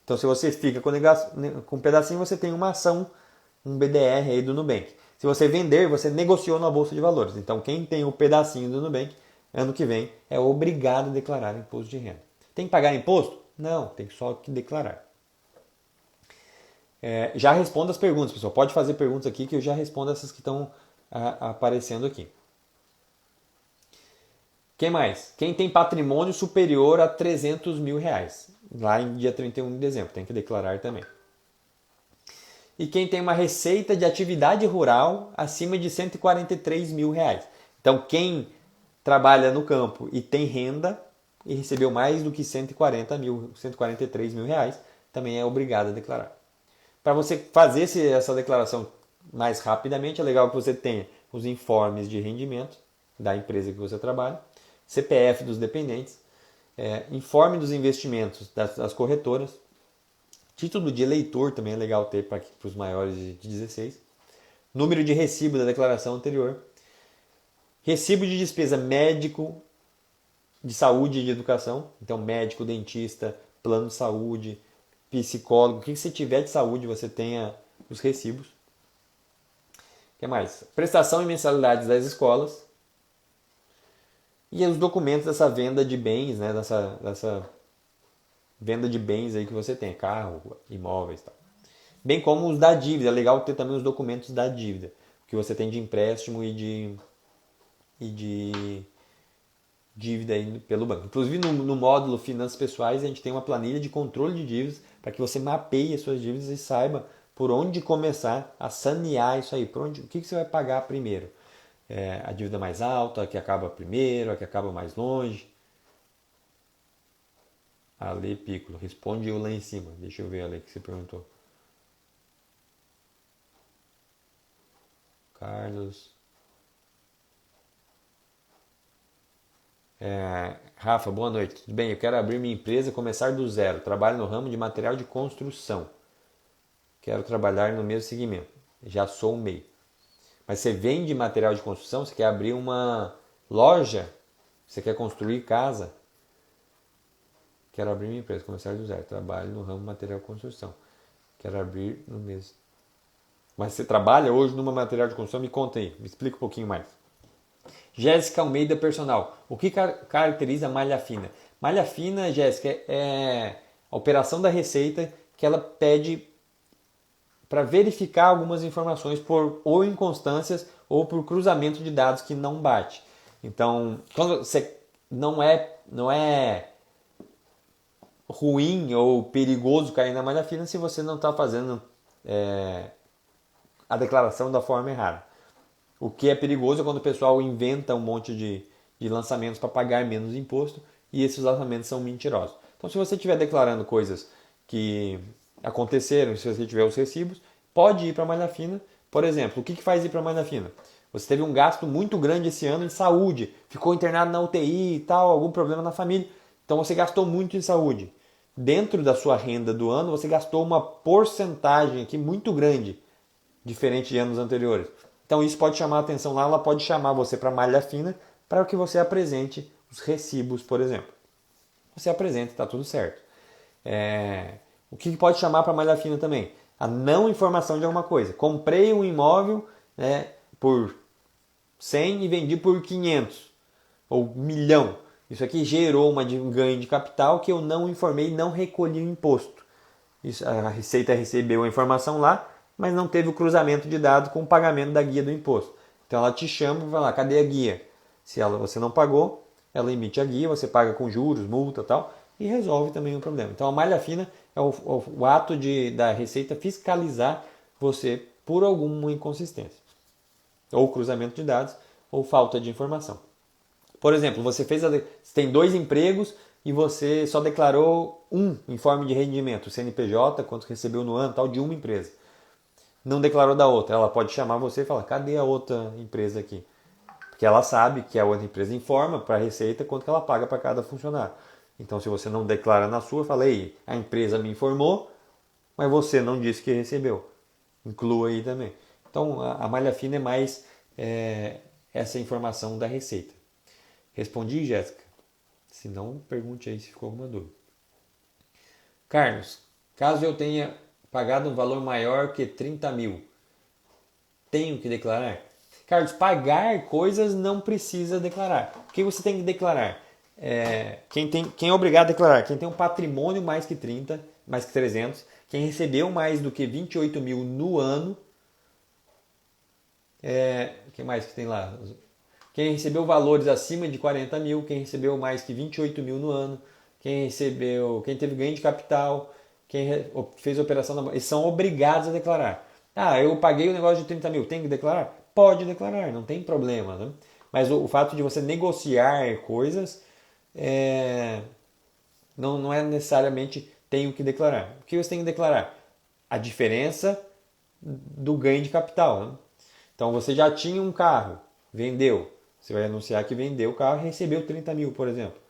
Então, se você fica com um pedacinho, você tem uma ação, um BDR aí do Nubank. Se você vender, você negociou na Bolsa de Valores. Então, quem tem o pedacinho do Nubank, ano que vem, é obrigado a declarar imposto de renda. Tem que pagar imposto? Não, tem só que declarar. Já respondo as perguntas, pessoal. Pode fazer perguntas aqui que eu já respondo essas que estão aparecendo aqui. Quem mais? Quem tem patrimônio superior a 300 mil reais, lá em dia 31 de dezembro, tem que declarar também. E quem tem uma receita de atividade rural acima de 143 mil reais. Então, quem trabalha no campo e tem renda e recebeu mais do que 143 mil reais, também é obrigado a declarar. Para você fazer essa declaração mais rapidamente, é legal que você tenha os informes de rendimento da empresa que você trabalha, CPF dos dependentes, informe dos investimentos das corretoras, título de eleitor também é legal ter para os maiores de 16, número de recibo da declaração anterior, recibo de despesa médico, de saúde e de educação, então médico, dentista, plano de saúde, psicólogo, o que você tiver de saúde você tenha os recibos. O que mais? Prestação e mensalidades das escolas. E os documentos dessa venda de bens, né? Dessa venda de bens aí que você tem, carro, imóveis e tal. Bem como os da dívida. É legal ter também os documentos da dívida, que você tem de empréstimo e de dívida aí pelo banco. Inclusive no módulo Finanças Pessoais a gente tem uma planilha de controle de dívidas para que você mapeie as suas dívidas e saiba por onde começar a sanear isso aí. O que você vai pagar primeiro? A dívida mais alta, a que acaba primeiro, a que acaba mais longe. Ale Piccolo, responde eu lá em cima. Deixa eu ver, Ale, que você perguntou. Carlos. Rafa, boa noite. Tudo bem? Eu quero abrir minha empresa e começar do zero. Trabalho no ramo de material de construção. Quero trabalhar no mesmo segmento. Já sou um MEI. Mas você vende material de construção? Você quer abrir uma loja? Você quer construir casa? Quero abrir minha empresa, começar do zero. Trabalho no ramo de material de construção. Quero abrir no mesmo. Mas você trabalha hoje numa material de construção? Me conta aí, me explica um pouquinho mais. Jéssica Almeida Personal. O que caracteriza a malha fina? Malha fina, Jéssica, é a operação da Receita que ela pede para verificar algumas informações por ou inconstâncias ou por cruzamento de dados que não bate. Então, quando você não é ruim ou perigoso cair na malha fina se você não está fazendo a declaração da forma errada. O que é perigoso é quando o pessoal inventa um monte de lançamentos para pagar menos imposto e esses lançamentos são mentirosos. Então, se você estiver declarando coisas que aconteceram, se você tiver os recibos, pode ir para a malha fina. Por exemplo, o que faz ir para a malha fina? Você teve um gasto muito grande esse ano em saúde, ficou internado na UTI e tal, algum problema na família. Então você gastou muito em saúde. Dentro da sua renda do ano, você gastou uma porcentagem aqui muito grande, diferente de anos anteriores. Então isso pode chamar a atenção lá, ela pode chamar você para a malha fina para que você apresente os recibos, por exemplo. Você apresenta, está tudo certo. O que pode chamar para a malha fina também? A não informação de alguma coisa. Comprei um imóvel por 100 e vendi por 500 ou 1 milhão. Isso aqui gerou um ganho de capital que eu não informei e não recolhi o imposto. A Receita recebeu a informação lá, mas não teve o cruzamento de dados com o pagamento da guia do imposto. Então ela te chama e vai lá, cadê a guia? Se você não pagou, ela emite a guia, você paga com juros, multa e tal, e resolve também o problema. Então a malha fina é o ato da Receita fiscalizar você por alguma inconsistência, ou cruzamento de dados, ou falta de informação. Por exemplo, você tem 2 empregos e você só declarou um informe de rendimento, CNPJ, quanto recebeu no ano, tal, de uma empresa. Não declarou da outra. Ela pode chamar você e falar, cadê a outra empresa aqui? Porque ela sabe que a outra empresa informa para a Receita quanto que ela paga para cada funcionário. Então, se você não declara na sua, fala aí, a empresa me informou, mas você não disse que recebeu. Inclua aí também. Então, a malha fina é mais essa informação da Receita. Respondi, Jéssica? Se não, pergunte aí se ficou alguma dúvida. Carlos, caso eu tenha pagado um valor maior que 30 mil, tenho que declarar? Carlos, pagar coisas não precisa declarar. O que você tem que declarar? Quem é obrigado a declarar? Quem tem um patrimônio mais que 30, mais que 300, quem recebeu mais do que 28 mil no ano. O que mais que tem lá? Quem recebeu valores acima de 40 mil, quem recebeu mais que 28 mil no ano, quem teve ganho de capital, quem fez operação eles são obrigados a declarar. Eu paguei o negócio de 30 mil, tem que declarar? Pode declarar, não tem problema. Né? Mas o fato de você negociar coisas não é necessariamente tenho que declarar. O que você tem que declarar? A diferença do ganho de capital. Né? Então você já tinha um carro, vendeu. Você vai anunciar que vendeu o carro e recebeu 30 mil, por exemplo.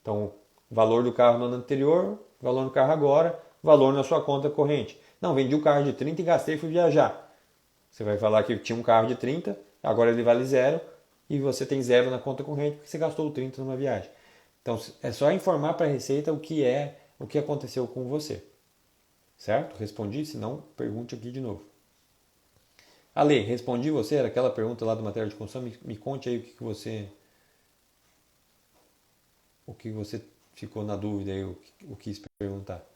Então, valor do carro no ano anterior, valor do carro agora, valor na sua conta corrente. Não, vendi o carro de 30 e gastei e fui viajar. Você vai falar que tinha um carro de 30, agora ele vale zero e você tem zero na conta corrente porque você gastou o 30 numa viagem. Então, é só informar para a Receita o que aconteceu com você. Certo? Respondi? Se não, pergunte aqui de novo. Ale, respondi você? Era aquela pergunta lá do material de construção. Me conte aí o que você ficou na dúvida aí, o que quis perguntar.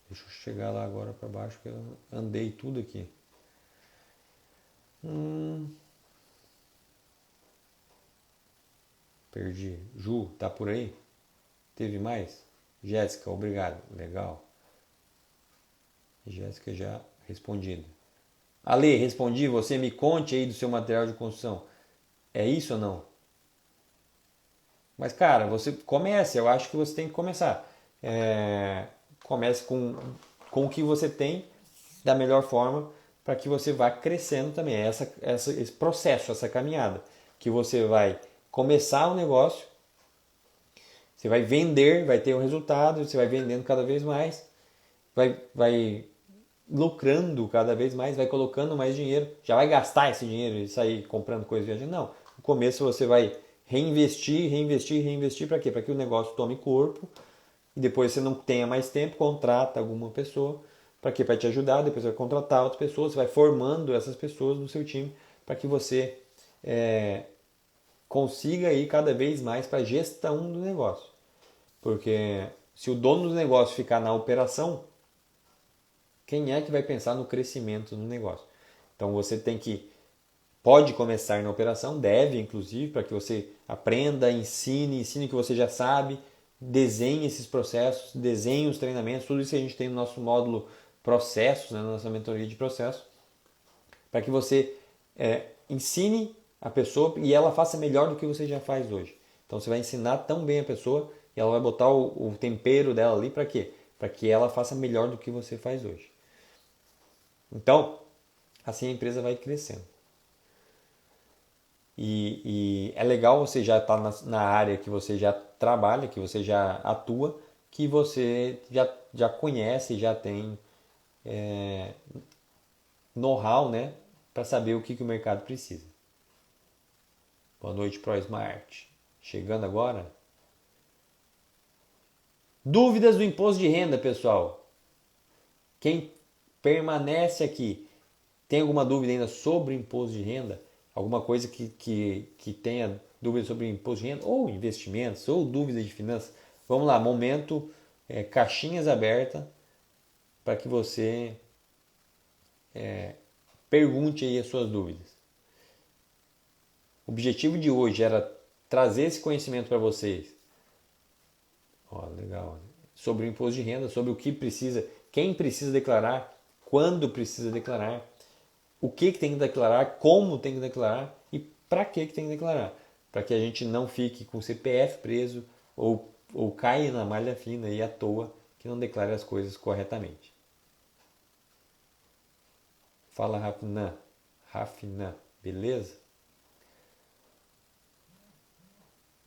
Deixa eu chegar lá agora para baixo que eu andei tudo aqui. Perdi. Ju, tá por aí? Teve mais? Jéssica, obrigado. Legal. Jéssica já respondido. Ale, respondi. Você me conte aí do seu material de construção. É isso ou não? Mas, cara, você comece. Eu acho que você tem que começar. Comece com o que você tem da melhor forma para que você vá crescendo também. Esse processo, essa caminhada. Que você vai começar um negócio, você vai vender, vai ter um resultado, você vai vendendo cada vez mais, vai lucrando cada vez mais, vai colocando mais dinheiro, já vai gastar esse dinheiro e sair comprando coisas viajando. Não. No começo você vai reinvestir, reinvestir, reinvestir para quê? Para que o negócio tome corpo e depois você não tenha mais tempo, contrata alguma pessoa. Para quê? Para te ajudar, depois você vai contratar outras pessoas, você vai formando essas pessoas no seu time para que você consiga ir cada vez mais para a gestão do negócio. Porque se o dono do negócio ficar na operação, quem é que vai pensar no crescimento do negócio? Então você pode começar na operação, deve inclusive, para que você aprenda, ensine o que você já sabe, desenhe esses processos, desenhe os treinamentos, tudo isso que a gente tem no nosso módulo processos, né, na nossa mentoria de processos, para que você ensine a pessoa e ela faça melhor do que você já faz hoje. Então você vai ensinar tão bem a pessoa e ela vai botar o tempero dela ali para quê? Para que ela faça melhor do que você faz hoje. Então, assim a empresa vai crescendo. E é legal você já estar na área que você já trabalha, que você já atua, que você já conhece, já tem know-how, né, para saber o que o mercado precisa. Boa noite, ProSmart. Chegando agora. Dúvidas do imposto de renda, pessoal. Quem permanece aqui, tem alguma dúvida ainda sobre imposto de renda? Alguma coisa que tenha dúvida sobre imposto de renda? Ou investimentos, ou dúvida de finanças? Vamos lá, momento, caixinhas abertas para que você pergunte aí as suas dúvidas. O objetivo de hoje era trazer esse conhecimento para vocês. Ó, legal. Sobre o imposto de renda, sobre o que precisa, quem precisa declarar, quando precisa declarar, o que tem que declarar, como tem que declarar e para que tem que declarar. Para que a gente não fique com o CPF preso ou caia na malha fina e à toa que não declare as coisas corretamente. Fala, Rafinan. Rafinan, beleza?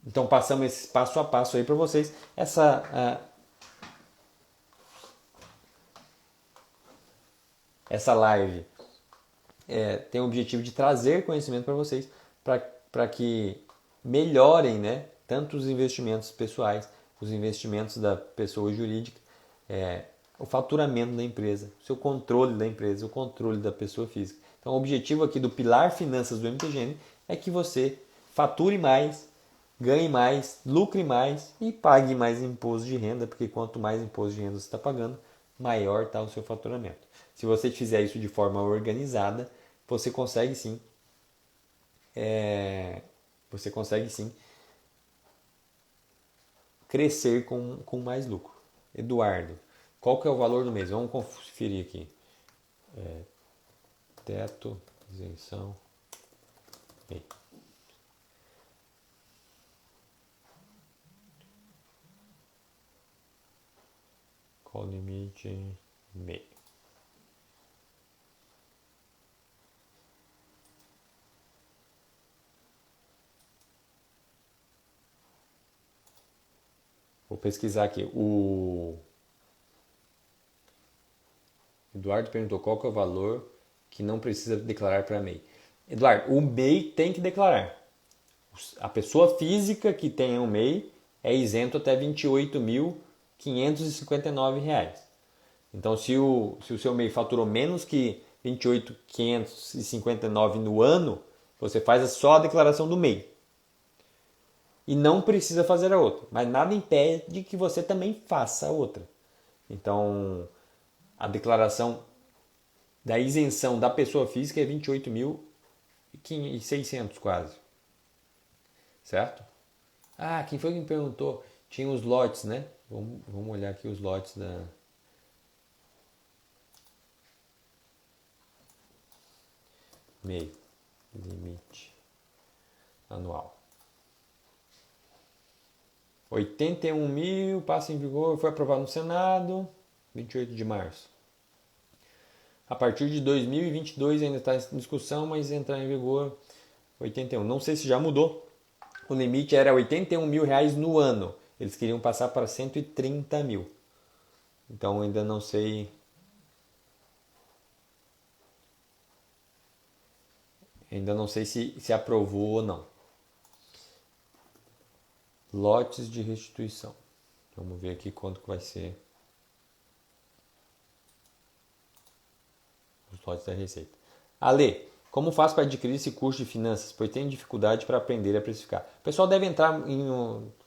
Então passamos esse passo a passo aí para vocês. Essa live tem o objetivo de trazer conhecimento para vocês, para que melhorem, né, tanto os investimentos pessoais, os investimentos da pessoa jurídica, o faturamento da empresa, o seu controle da empresa, o controle da pessoa física. Então o objetivo aqui do Pilar Finanças do MTGN é que você fature mais, ganhe mais, lucre mais e pague mais imposto de renda, porque quanto mais imposto de renda você está pagando, maior está o seu faturamento. Se você fizer isso de forma organizada, você consegue sim, crescer com mais lucro. Eduardo, qual que é o valor do mês? Vamos conferir aqui. Teto, isenção. Bem. Qual o limite? Meio. Vou pesquisar aqui. O Eduardo perguntou qual que é o valor que não precisa declarar para MEI. Eduardo, o MEI tem que declarar. A pessoa física que tem um MEI é isento até R$ 28.559. Então, se o seu MEI faturou menos que 28.559 no ano, você faz só a declaração do MEI. E não precisa fazer a outra. Mas nada impede que você também faça a outra. Então, a declaração da isenção da pessoa física é 28.600 quase. Certo? Ah, quem foi que me perguntou? Tinha os lotes, né? Vamos olhar aqui os lotes da... MEI, limite anual. 81 mil, passa em vigor, foi aprovado no Senado, 28 de março. A partir de 2022 ainda está em discussão, mas entrar em vigor 81. Não sei se já mudou. O limite era 81 mil reais no ano. Eles queriam passar para 130 mil. Então ainda não sei. Ainda não sei se aprovou ou não. Lotes de restituição. Vamos ver aqui quanto que vai ser os lotes da Receita. Ale, como faço para adquirir esse curso de finanças? Pois tenho dificuldade para aprender a precificar. O pessoal deve entrar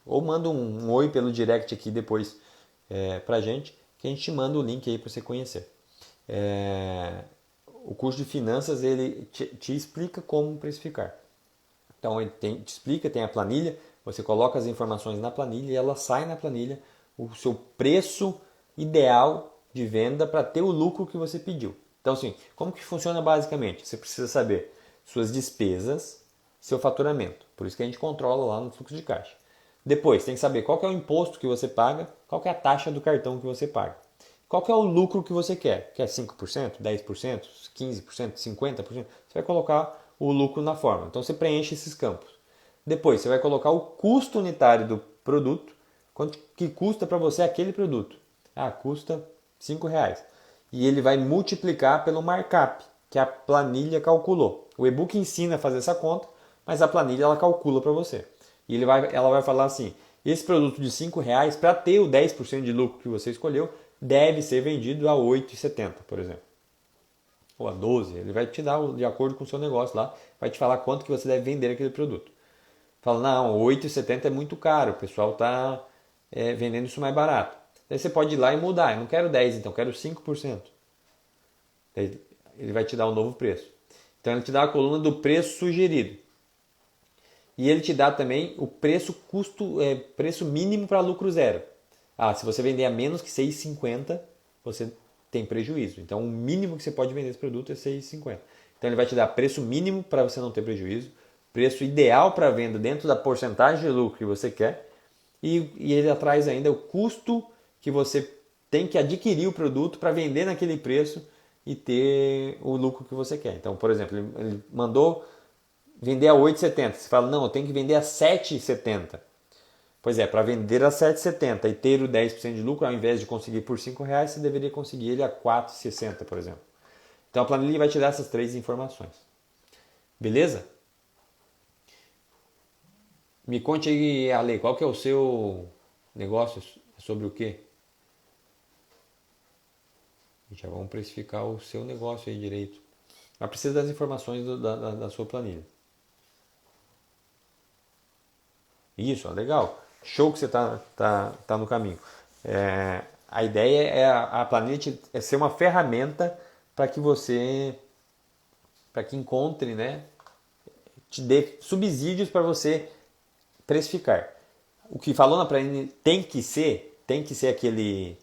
ou manda um oi pelo direct aqui depois para a gente, que a gente te manda o link aí para você conhecer. O curso de finanças ele te explica como precificar. Então ele te explica, tem a planilha, você coloca as informações na planilha e ela sai na planilha o seu preço ideal de venda para ter o lucro que você pediu. Então, assim, como que funciona basicamente? Você precisa saber suas despesas, seu faturamento. Por isso que a gente controla lá no fluxo de caixa. Depois, tem que saber qual que é o imposto que você paga, qual que é a taxa do cartão que você paga. Qual que é o lucro que você quer? Quer 5%, 10%, 15%, 50%? Você vai colocar o lucro na forma. Então, você preenche esses campos. Depois, você vai colocar o custo unitário do produto, quanto que custa para você aquele produto. Ah, custa R$5. E ele vai multiplicar pelo markup, que a planilha calculou. O e-book ensina a fazer essa conta, mas a planilha ela calcula para você. E ela vai falar assim, esse produto de R$5, para ter o 10% de lucro que você escolheu, deve ser vendido a R$8,70, por exemplo. Ou a 12, ele vai te dar, de acordo com o seu negócio lá, vai te falar quanto que você deve vender aquele produto. Fala, não, R$8,70 é muito caro, o pessoal está vendendo isso mais barato. Daí você pode ir lá e mudar, eu não quero 10, então eu quero 5%. Daí ele vai te dar um novo preço. Então ele te dá a coluna do preço sugerido. E ele te dá também o preço mínimo para lucro zero. Ah, se você vender a menos que R$6,50, você tem prejuízo. Então o mínimo que você pode vender esse produto é R$6,50. Então ele vai te dar preço mínimo para você não ter prejuízo, preço ideal para venda dentro da porcentagem de lucro que você quer, e ele traz ainda o custo que você tem que adquirir o produto para vender naquele preço e ter o lucro que você quer. Então, por exemplo, ele mandou vender a R$8,70. Você fala, não, eu tenho que vender a R$7,70. Pois é, para vender a R$7,70 e ter o 10% de lucro, ao invés de conseguir por R$5, você deveria conseguir ele a R$4,60, por exemplo. Então a planilha vai te dar essas 3 informações. Beleza? Me conte aí, Ale, qual que é o seu negócio? Sobre o quê? Já vamos precificar o seu negócio aí direito. Mas precisa das informações da sua planilha. Isso, legal. Show que você tá no caminho. A ideia é a planilha ser uma ferramenta para que você, para que encontre, né, te dê subsídios para você precificar. O que falou na planilha tem que ser aquele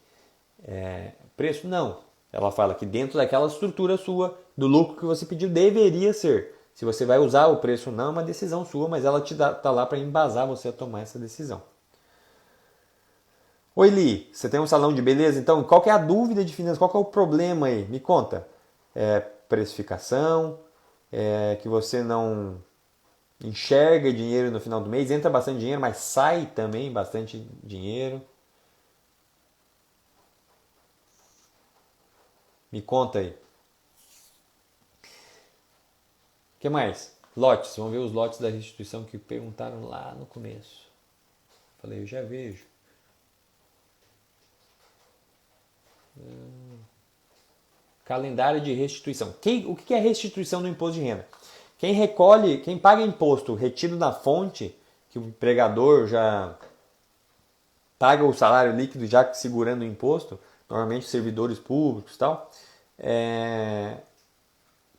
preço? Não. Ela fala que dentro daquela estrutura sua, do lucro que você pediu, deveria ser. Se você vai usar o preço ou não, é uma decisão sua, mas ela tá lá para embasar você a tomar essa decisão. Oi, Li, você tem um salão de beleza? Então, qual que é a dúvida de finanças? Qual que é o problema aí? Me conta. Precificação, que você não enxerga dinheiro no final do mês, entra bastante dinheiro, mas sai também bastante dinheiro. Me conta aí. O que mais? Lotes. Vamos ver os lotes da restituição que perguntaram lá no começo. Falei, eu já vejo. Calendário de restituição. O que é restituição do imposto de renda? Quem paga imposto retido na fonte, que o empregador já paga o salário líquido já segurando o imposto, normalmente servidores públicos e tal,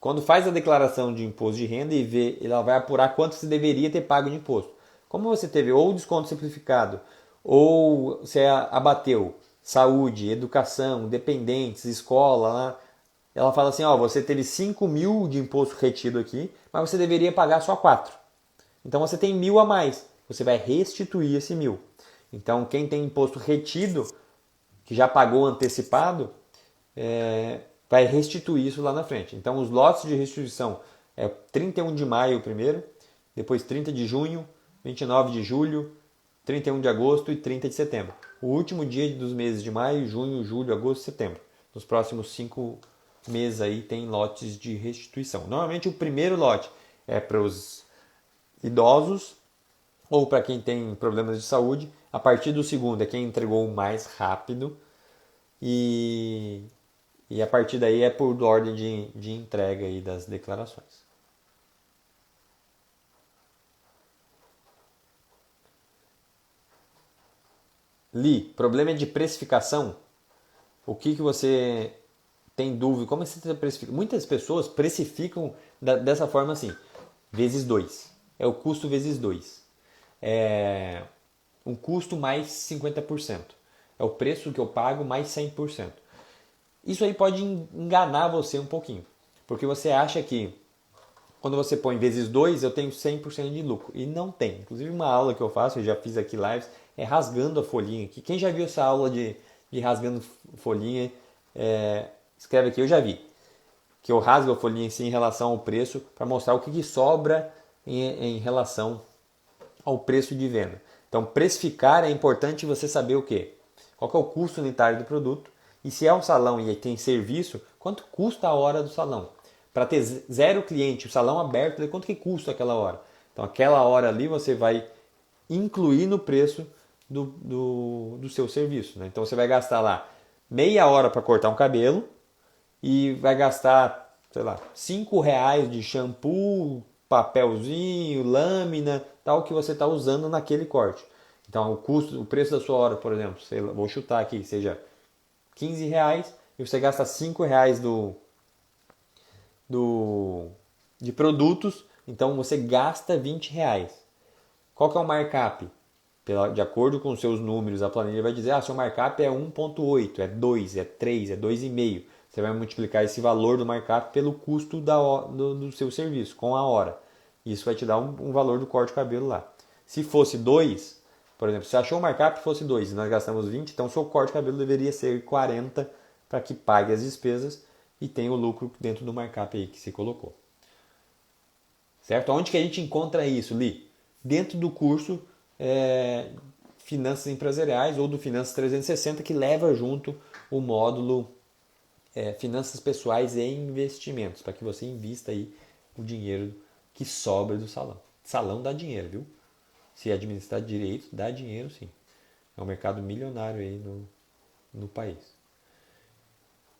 quando faz a declaração de imposto de renda e vê, ela vai apurar quanto você deveria ter pago de imposto. Como você teve ou desconto simplificado, ou você abateu saúde, educação, dependentes, escola, né? Ela fala assim, ó, você teve 5 mil de imposto retido aqui, mas você deveria pagar só 4. Então você tem 1.000 a mais. Você vai restituir esse 1.000. Então quem tem imposto retido, que já pagou antecipado, vai restituir isso lá na frente. Então os lotes de restituição é 31 de maio primeiro, depois 30 de junho, 29 de julho, 31 de agosto e 30 de setembro. O último dia dos meses de maio, junho, julho, agosto e setembro. Nos próximos 5 meses aí tem lotes de restituição. Normalmente o primeiro lote é para os idosos ou para quem tem problemas de saúde. A partir do segundo é quem entregou mais rápido e a partir daí é por ordem de entrega aí das declarações. Li, problema de precificação. O que você tem dúvida? Como você precifica? Muitas pessoas precificam dessa forma assim, vezes 2. É o custo vezes 2. É um custo mais 50%. É o preço que eu pago mais 100%. Isso aí pode enganar você um pouquinho. Porque você acha que quando você põe vezes 2 eu tenho 100% de lucro. E não tem. Inclusive uma aula que eu faço, eu já fiz aqui lives, é rasgando a folhinha aqui. Quem já viu essa aula de rasgando folhinha, escreve aqui, eu já vi. Que eu rasgo a folhinha assim, em relação ao preço para mostrar o que sobra em relação ao preço de venda. Então, precificar é importante você saber o quê? Qual que é o custo unitário do produto e se é um salão e tem serviço, quanto custa a hora do salão? Para ter 0 cliente, o salão aberto, quanto que custa aquela hora? Então, aquela hora ali você vai incluir no preço do seu serviço. Né? Então, você vai gastar lá meia hora para cortar um cabelo e vai gastar, sei lá, R$5 de shampoo, papelzinho, lâmina, tal que você está usando naquele corte. Então o preço da sua hora, por exemplo, sei lá, vou chutar aqui, seja R$15 e você gasta R$5 de produtos, então você gasta R$20. Qual que é o markup? De acordo com os seus números, a planilha vai dizer, seu markup é 1,8, é 2, é 3, é 2,5. Você vai multiplicar esse valor do markup pelo custo do seu serviço, com a hora. Isso vai te dar um valor do corte de cabelo lá. Se fosse 2, por exemplo, se achou o markup fosse 2 e nós gastamos 20, então o seu corte de cabelo deveria ser 40 para que pague as despesas e tenha o lucro dentro do markup aí que se colocou. Certo? Onde que a gente encontra isso, Li? Dentro do curso Finanças Empresariais ou do Finanças 360, que leva junto o módulo Finanças Pessoais e Investimentos, para que você invista aí o dinheiro que sobra do salão. Salão dá dinheiro, viu? Se administrar direito, dá dinheiro sim. É um mercado milionário aí no país.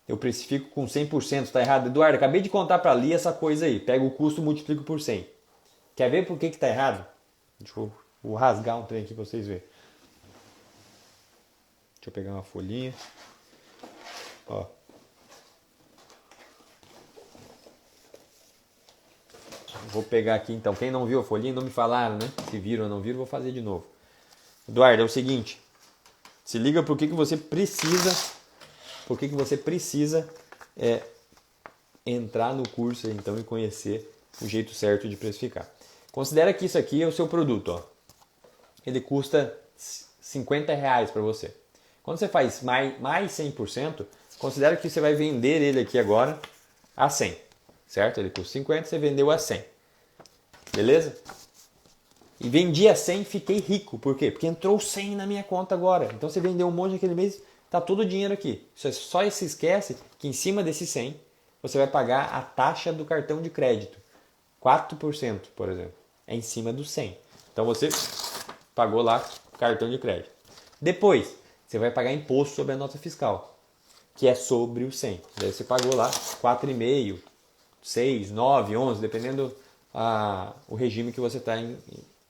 Eu precifico com 100%, está errado? Eduardo, acabei de contar para ali essa coisa aí. Pega o custo e multiplico por 100. Quer ver por que está errado? Deixa eu vou rasgar um trem aqui para vocês verem. Deixa eu pegar uma folhinha. Ó. Vou pegar aqui então. Quem não viu a folhinha, não me falaram, né? Se viram ou não viram, vou fazer de novo. Eduardo, é o seguinte. Se liga por que você precisa. Por que você precisa entrar no curso então e conhecer o jeito certo de precificar. Considera que isso aqui é o seu produto, ó. Ele custa R$50 para você. Quando você faz mais 100%, considera que você vai vender ele aqui agora a 100, certo? Ele custa 50, você vendeu a 100. Beleza? E vendi a 100 e fiquei rico. Por quê? Porque entrou 100 na minha conta agora. Então você vendeu um monte naquele mês, tá todo o dinheiro aqui. Só se esquece que em cima desse 100 você vai pagar a taxa do cartão de crédito. 4%, por exemplo. É em cima do 100. Então você pagou lá o cartão de crédito. Depois, você vai pagar imposto sobre a nota fiscal, que é sobre o 100. Daí você pagou lá 4,5%, 6, 9, 11, dependendo o regime que você está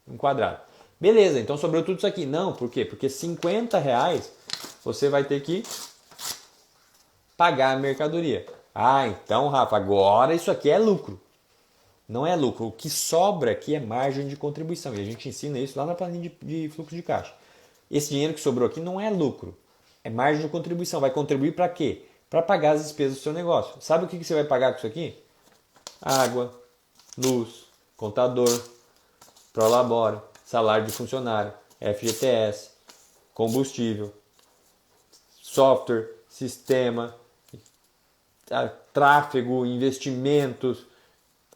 enquadrado. Beleza, então sobrou tudo isso aqui. Não, por quê? Porque R$50 você vai ter que pagar a mercadoria. Ah, então, Rafa, agora isso aqui é lucro. Não é lucro. O que sobra aqui é margem de contribuição. E a gente ensina isso lá na planilha de fluxo de caixa. Esse dinheiro que sobrou aqui não é lucro. É margem de contribuição. Vai contribuir para quê? Para pagar as despesas do seu negócio. Sabe o que você vai pagar com isso aqui? Água, luz, contador, Prolabore, salário de funcionário, FGTS, combustível, software, sistema, tráfego, investimentos.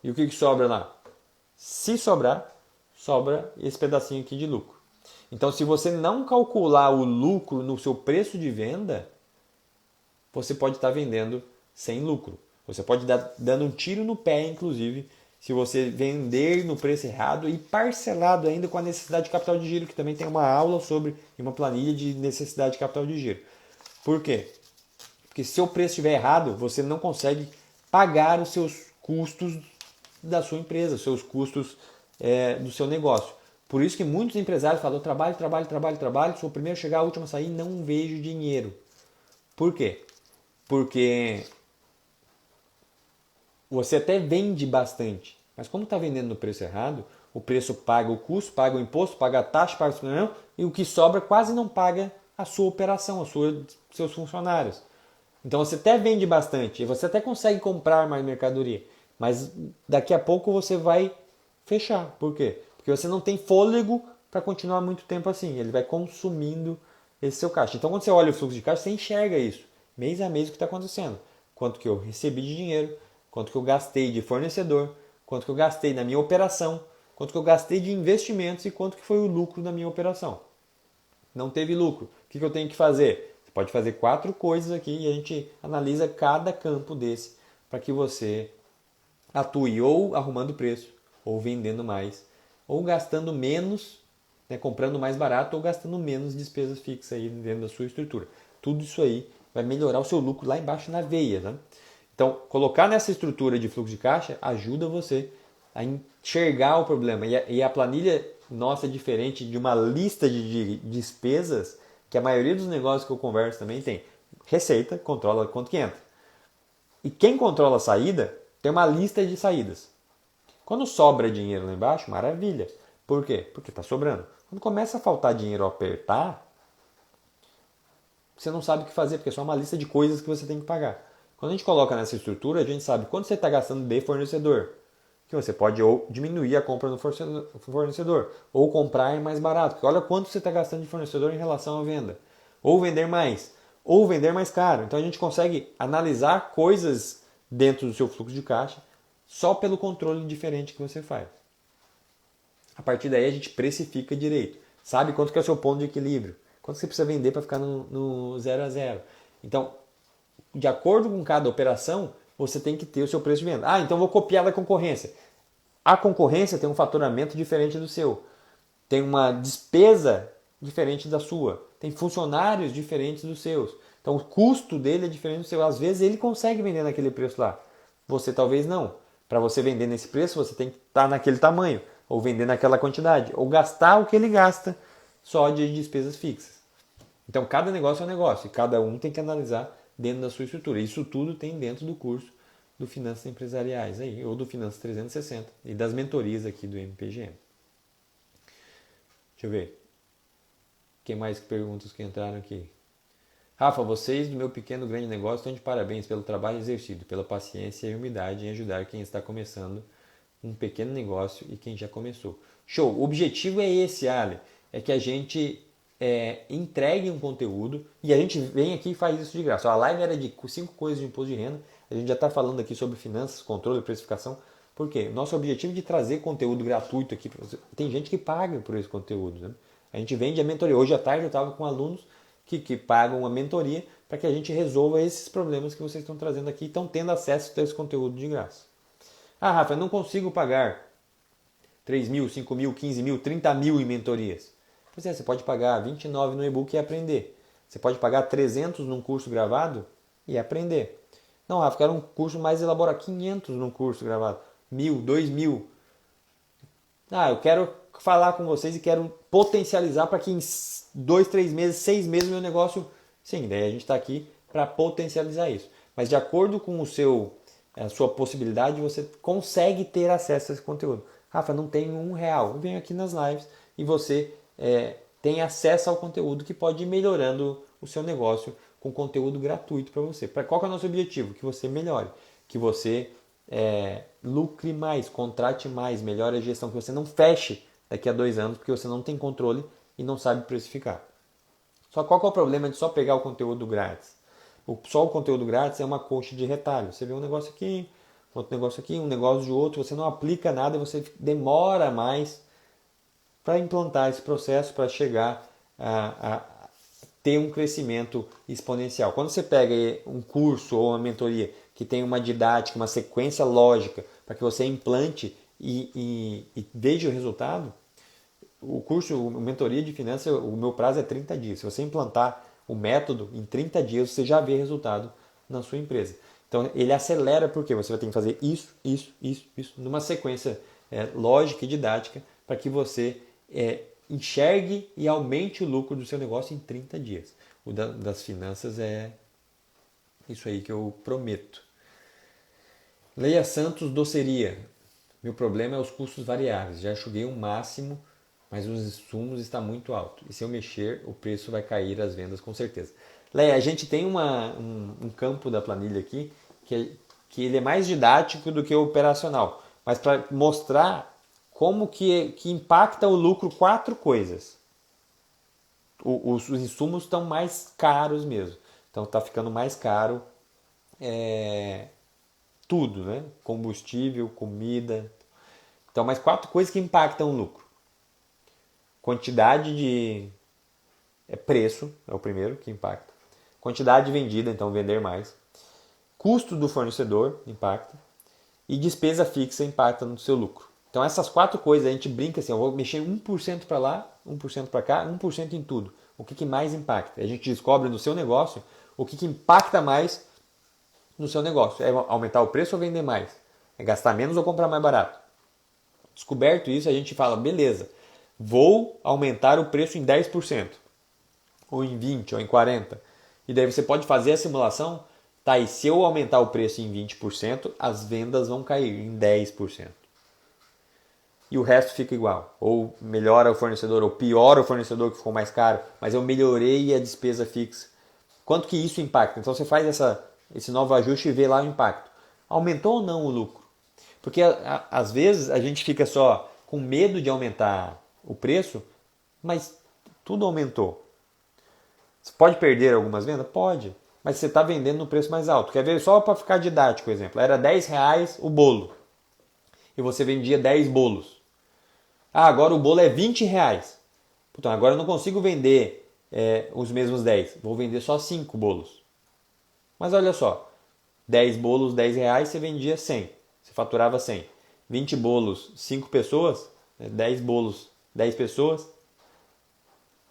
E o que sobra lá? Se sobrar, sobra esse pedacinho aqui de lucro. Então, se você não calcular o lucro no seu preço de venda, você pode estar vendendo sem lucro. Você pode estar dando um tiro no pé, inclusive, se você vender no preço errado e parcelado ainda com a necessidade de capital de giro, que também tem uma aula sobre uma planilha de necessidade de capital de giro. Por quê? Porque se o preço estiver errado, você não consegue pagar os seus custos da sua empresa, os seus custos do seu negócio. Por isso que muitos empresários falam, trabalho, sou o primeiro a chegar, o último a sair, não vejo dinheiro. Por quê? Porque você até vende bastante, mas como está vendendo no preço errado, o preço paga o custo, paga o imposto, paga a taxa, paga o não, e o que sobra quase não paga a sua operação, seus funcionários. Então você até vende bastante, você até consegue comprar mais mercadoria, mas daqui a pouco você vai fechar. Por quê? Porque você não tem fôlego para continuar muito tempo assim, ele vai consumindo esse seu caixa. Então quando você olha o fluxo de caixa, você enxerga isso, mês a mês o que está acontecendo. Quanto que eu recebi de dinheiro, quanto que eu gastei de fornecedor, quanto que eu gastei na minha operação, quanto que eu gastei de investimentos e quanto que foi o lucro da minha operação. Não teve lucro. O que eu tenho que fazer? Você pode fazer 4 coisas aqui e a gente analisa cada campo desse para que você atue ou arrumando preço, ou vendendo mais, ou gastando menos, né, comprando mais barato, ou gastando menos despesas fixas aí dentro da sua estrutura. Tudo isso aí vai melhorar o seu lucro lá embaixo na veia. Né? Então, colocar nessa estrutura de fluxo de caixa ajuda você a enxergar o problema. E a planilha nossa é diferente de uma lista de despesas que a maioria dos negócios que eu converso também tem. Receita, controla quanto que entra. E quem controla a saída tem uma lista de saídas. Quando sobra dinheiro lá embaixo, maravilha. Por quê? Porque está sobrando. Quando começa a faltar dinheiro, apertar, você não sabe o que fazer, porque é só uma lista de coisas que você tem que pagar. Quando a gente coloca nessa estrutura, a gente sabe quanto você está gastando de fornecedor. Que você pode ou diminuir a compra no fornecedor, ou comprar mais barato. Porque olha quanto você está gastando de fornecedor em relação à venda. Ou vender mais, ou vender mais caro. Então a gente consegue analisar coisas dentro do seu fluxo de caixa só pelo controle diferente que você faz. A partir daí a gente precifica direito. Sabe quanto que é o seu ponto de equilíbrio. Quanto você precisa vender para ficar no 0 a 0. Então, de acordo com cada operação, você tem que ter o seu preço de venda. Ah, então vou copiar da concorrência. A concorrência tem um faturamento diferente do seu. Tem uma despesa diferente da sua. Tem funcionários diferentes dos seus. Então o custo dele é diferente do seu. Às vezes ele consegue vender naquele preço lá. Você talvez não. Para você vender nesse preço, você tem que estar naquele tamanho. Ou vender naquela quantidade. Ou gastar o que ele gasta só de despesas fixas. Então cada negócio é um negócio. E cada um tem que analisar dentro da sua estrutura. Isso tudo tem dentro do curso do Finanças Empresariais, aí, ou do Finanças 360 e das mentorias aqui do MPGM. Deixa eu ver. Que mais perguntas que entraram aqui? Rafa, vocês do meu pequeno grande negócio estão de parabéns pelo trabalho exercido, pela paciência e humildade em ajudar quem está começando um pequeno negócio e quem já começou. Show! O objetivo é esse, Ali, é que a gente entregue um conteúdo e a gente vem aqui e faz isso de graça. A live era de 5 coisas de imposto de renda, a gente já está falando aqui sobre finanças, controle e precificação. Por quê? Nosso objetivo é de trazer conteúdo gratuito aqui. Tem gente que paga por esse conteúdo. Né? A gente vende a mentoria. Hoje à tarde eu estava com alunos que pagam uma mentoria para que a gente resolva esses problemas que vocês estão trazendo aqui e estão tendo acesso a esse conteúdo de graça. Ah, Rafa, eu não consigo pagar 3 mil, 5 mil, 15 mil, 30 mil em mentorias. Pois é, você pode pagar 29 no e-book e aprender. Você pode pagar 300 num curso gravado e aprender. Não, Rafa, quero um curso mais elaborado, 500 num curso gravado, 1.000, 2.000. Ah, eu quero falar com vocês e quero potencializar para que em 2, 3 meses, 6 meses meu negócio... Sim, daí a gente está aqui para potencializar isso. Mas de acordo com a sua possibilidade, você consegue ter acesso a esse conteúdo. Rafa, não tenho R$ 1. Eu venho aqui nas lives e você tem acesso ao conteúdo que pode ir melhorando o seu negócio com conteúdo gratuito para você. Qual que é o nosso objetivo? Que você melhore, que você lucre mais, contrate mais, melhore a gestão, que você não feche daqui a 2 anos porque você não tem controle e não sabe precificar. Só qual que é o problema de só pegar o conteúdo grátis? Só o conteúdo grátis é uma coxa de retalho. Você vê um negócio aqui, outro negócio aqui, um negócio de outro, você não aplica nada, você demora mais para implantar esse processo, para chegar a ter um crescimento exponencial. Quando você pega um curso ou uma mentoria que tem uma didática, uma sequência lógica para que você implante e veja o resultado, o curso, a mentoria de finanças, o meu prazo é 30 dias. Se você implantar o método, em 30 dias você já vê resultado na sua empresa. Então ele acelera porque você vai ter que fazer isso, numa sequência lógica e didática para que você enxergue e aumente o lucro do seu negócio em 30 dias. O das finanças é isso aí que eu prometo. Leia Santos Doceria. Meu problema é os custos variáveis. Já enxuguei o máximo, mas os insumos está muito alto. E se eu mexer, o preço vai cair as vendas com certeza. Leia, a gente tem um campo da planilha aqui que ele é mais didático do que operacional. Mas para mostrar como que impacta o lucro 4 coisas. Os insumos estão mais caros mesmo. Então está ficando mais caro tudo, né? Combustível, comida. Então, mais 4 coisas que impactam o lucro. Quantidade de preço, é o primeiro que impacta. Quantidade vendida, então vender mais. Custo do fornecedor impacta. E despesa fixa impacta no seu lucro. Então essas 4 coisas a gente brinca assim, eu vou mexer 1% para lá, 1% para cá, 1% em tudo. O que mais impacta? A gente descobre no seu negócio o que impacta mais no seu negócio. É aumentar o preço ou vender mais? É gastar menos ou comprar mais barato? Descoberto isso, a gente fala, beleza, vou aumentar o preço em 10%, ou em 20%, ou em 40%. E daí você pode fazer a simulação, tá, e se eu aumentar o preço em 20%, as vendas vão cair em 10%. E o resto fica igual. Ou melhora o fornecedor, ou piora o fornecedor que ficou mais caro, mas eu melhorei a despesa fixa. Quanto que isso impacta? Então você faz esse novo ajuste e vê lá o impacto. Aumentou ou não o lucro? Porque às vezes a gente fica só com medo de aumentar o preço, mas tudo aumentou. Você pode perder algumas vendas? Pode. Mas você está vendendo no preço mais alto. Quer ver? Só para ficar didático, exemplo. Era R$10 o bolo. E você vendia 10 bolos. Ah, agora o bolo é R$20. Então, agora eu não consigo vender os mesmos 10. Vou vender só 5 bolos. Mas olha só. 10 bolos, R$10, você vendia 100. Você faturava 100. 20 bolos, 5 pessoas. 10 bolos, 10 pessoas.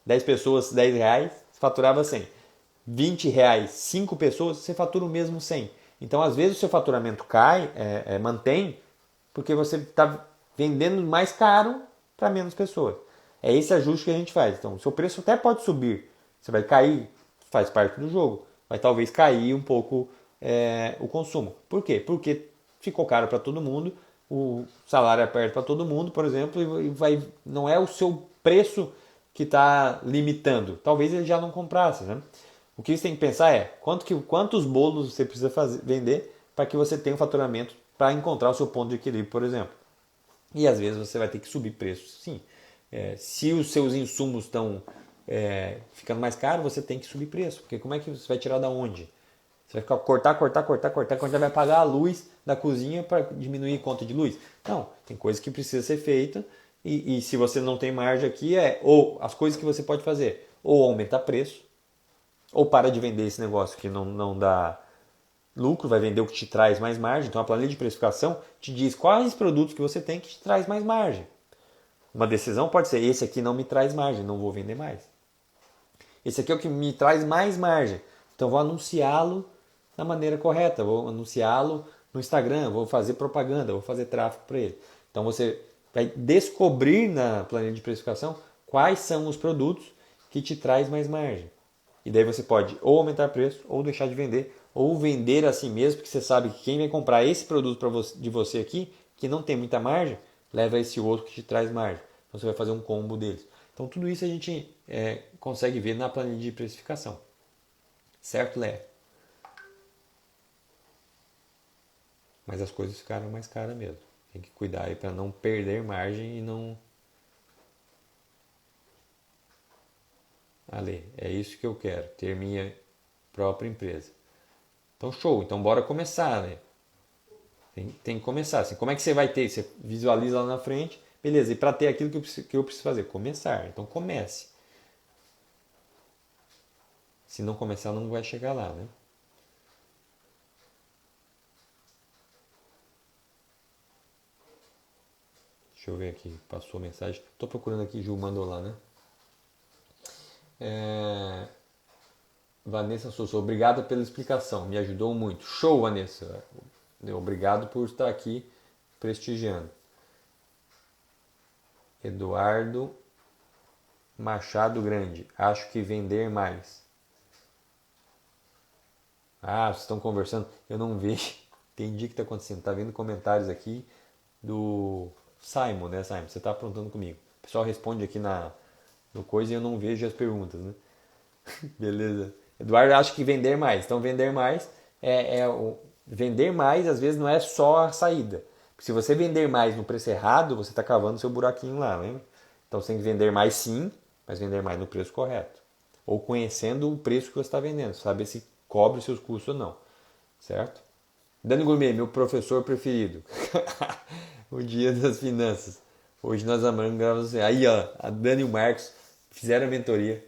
10 pessoas, R$10. Você faturava 100. R$20, 5 pessoas, você fatura o mesmo 100. Então, às vezes, o seu faturamento cai, mantém, porque você está vendendo mais caro para menos pessoas. É esse ajuste que a gente faz. Então, o seu preço até pode subir. Você vai cair, faz parte do jogo. Vai talvez cair um pouco o consumo. Por quê? Porque ficou caro para todo mundo, o salário é perto para todo mundo, por exemplo, e não é o seu preço que está limitando. Talvez ele já não comprasse, né? O que você tem que pensar é quantos bolos você precisa vender para que você tenha um faturamento para encontrar o seu ponto de equilíbrio, por exemplo. E às vezes você vai ter que subir preços, sim. Se os seus insumos estão ficando mais caros, você tem que subir preço. Porque como é que você vai tirar da onde? Você vai ficar cortar, quando já vai pagar a luz da cozinha para diminuir a conta de luz? Não, tem coisa que precisa ser feita e se você não tem margem aqui, ou as coisas que você pode fazer, ou aumentar preço, ou para de vender esse negócio que não dá lucro, vai vender o que te traz mais margem. Então a planilha de precificação te diz quais produtos que você tem que te traz mais margem. Uma decisão pode ser, esse aqui não me traz margem, não vou vender mais. Esse aqui é o que me traz mais margem, então vou anunciá-lo da maneira correta, vou anunciá-lo no Instagram, vou fazer propaganda, vou fazer tráfego para ele. Então você vai descobrir na planilha de precificação quais são os produtos que te traz mais margem. E daí você pode ou aumentar preço, ou deixar de vender, ou vender a si mesmo, porque você sabe que quem vai comprar esse produto de você aqui, que não tem muita margem, leva esse outro que te traz margem. Então você vai fazer um combo deles. Então tudo isso a gente consegue ver na planilha de precificação. Certo, Lé? Mas as coisas ficaram mais caras mesmo. Tem que cuidar aí para não perder margem e não... Ale, é isso que eu quero, ter minha própria empresa. Então show, então bora começar, né? Tem que começar. Assim, como é que você vai ter? Você visualiza lá na frente, beleza, e para ter aquilo que eu preciso fazer? Começar. Então comece. Se não começar, não vai chegar lá, né? Deixa eu ver aqui, passou a mensagem. Estou procurando aqui, Ju mandou lá, né? Vanessa Souza, obrigada pela explicação, me ajudou muito. Show, Vanessa. Obrigado por estar aqui prestigiando. Eduardo Machado Grande, acho que vender mais. Ah, vocês estão conversando, eu não vejo. Entendi o que está acontecendo. Tá vendo comentários aqui do Simon, né, Simon? Você está aprontando comigo. O pessoal responde aqui no coisa e eu não vejo as perguntas, né? Beleza. Eduardo acha que vender mais. Então, vender mais vender mais, às vezes, não é só a saída. Porque se você vender mais no preço errado, você está cavando seu buraquinho lá, lembra? Então, você tem que vender mais sim, mas vender mais no preço correto. Ou conhecendo o preço que você está vendendo. Saber se cobre os seus custos ou não. Certo? Dani Gourmet, meu professor preferido. O dia das finanças. Hoje nós amamos gravar você. Aí, ó, a Dani e o Marcos fizeram a mentoria.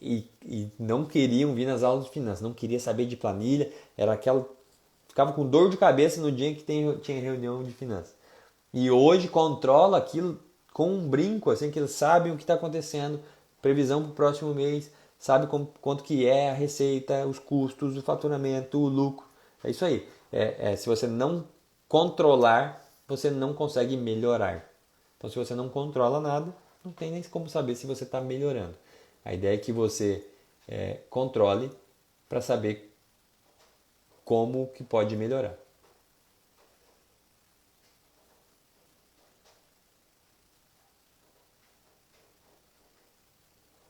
E não queriam vir nas aulas de finanças, não queria saber de planilha, era aquela. Ficava com dor de cabeça no dia que tinha reunião de finanças. E hoje controla aquilo com um brinco, assim, que eles sabem o que está acontecendo, previsão para o próximo mês, sabe quanto que é a receita, os custos, o faturamento, o lucro. É isso aí. Se você não controlar, você não consegue melhorar. Então, se você não controla nada, não tem nem como saber se você está melhorando. A ideia é que você controle para saber como que pode melhorar.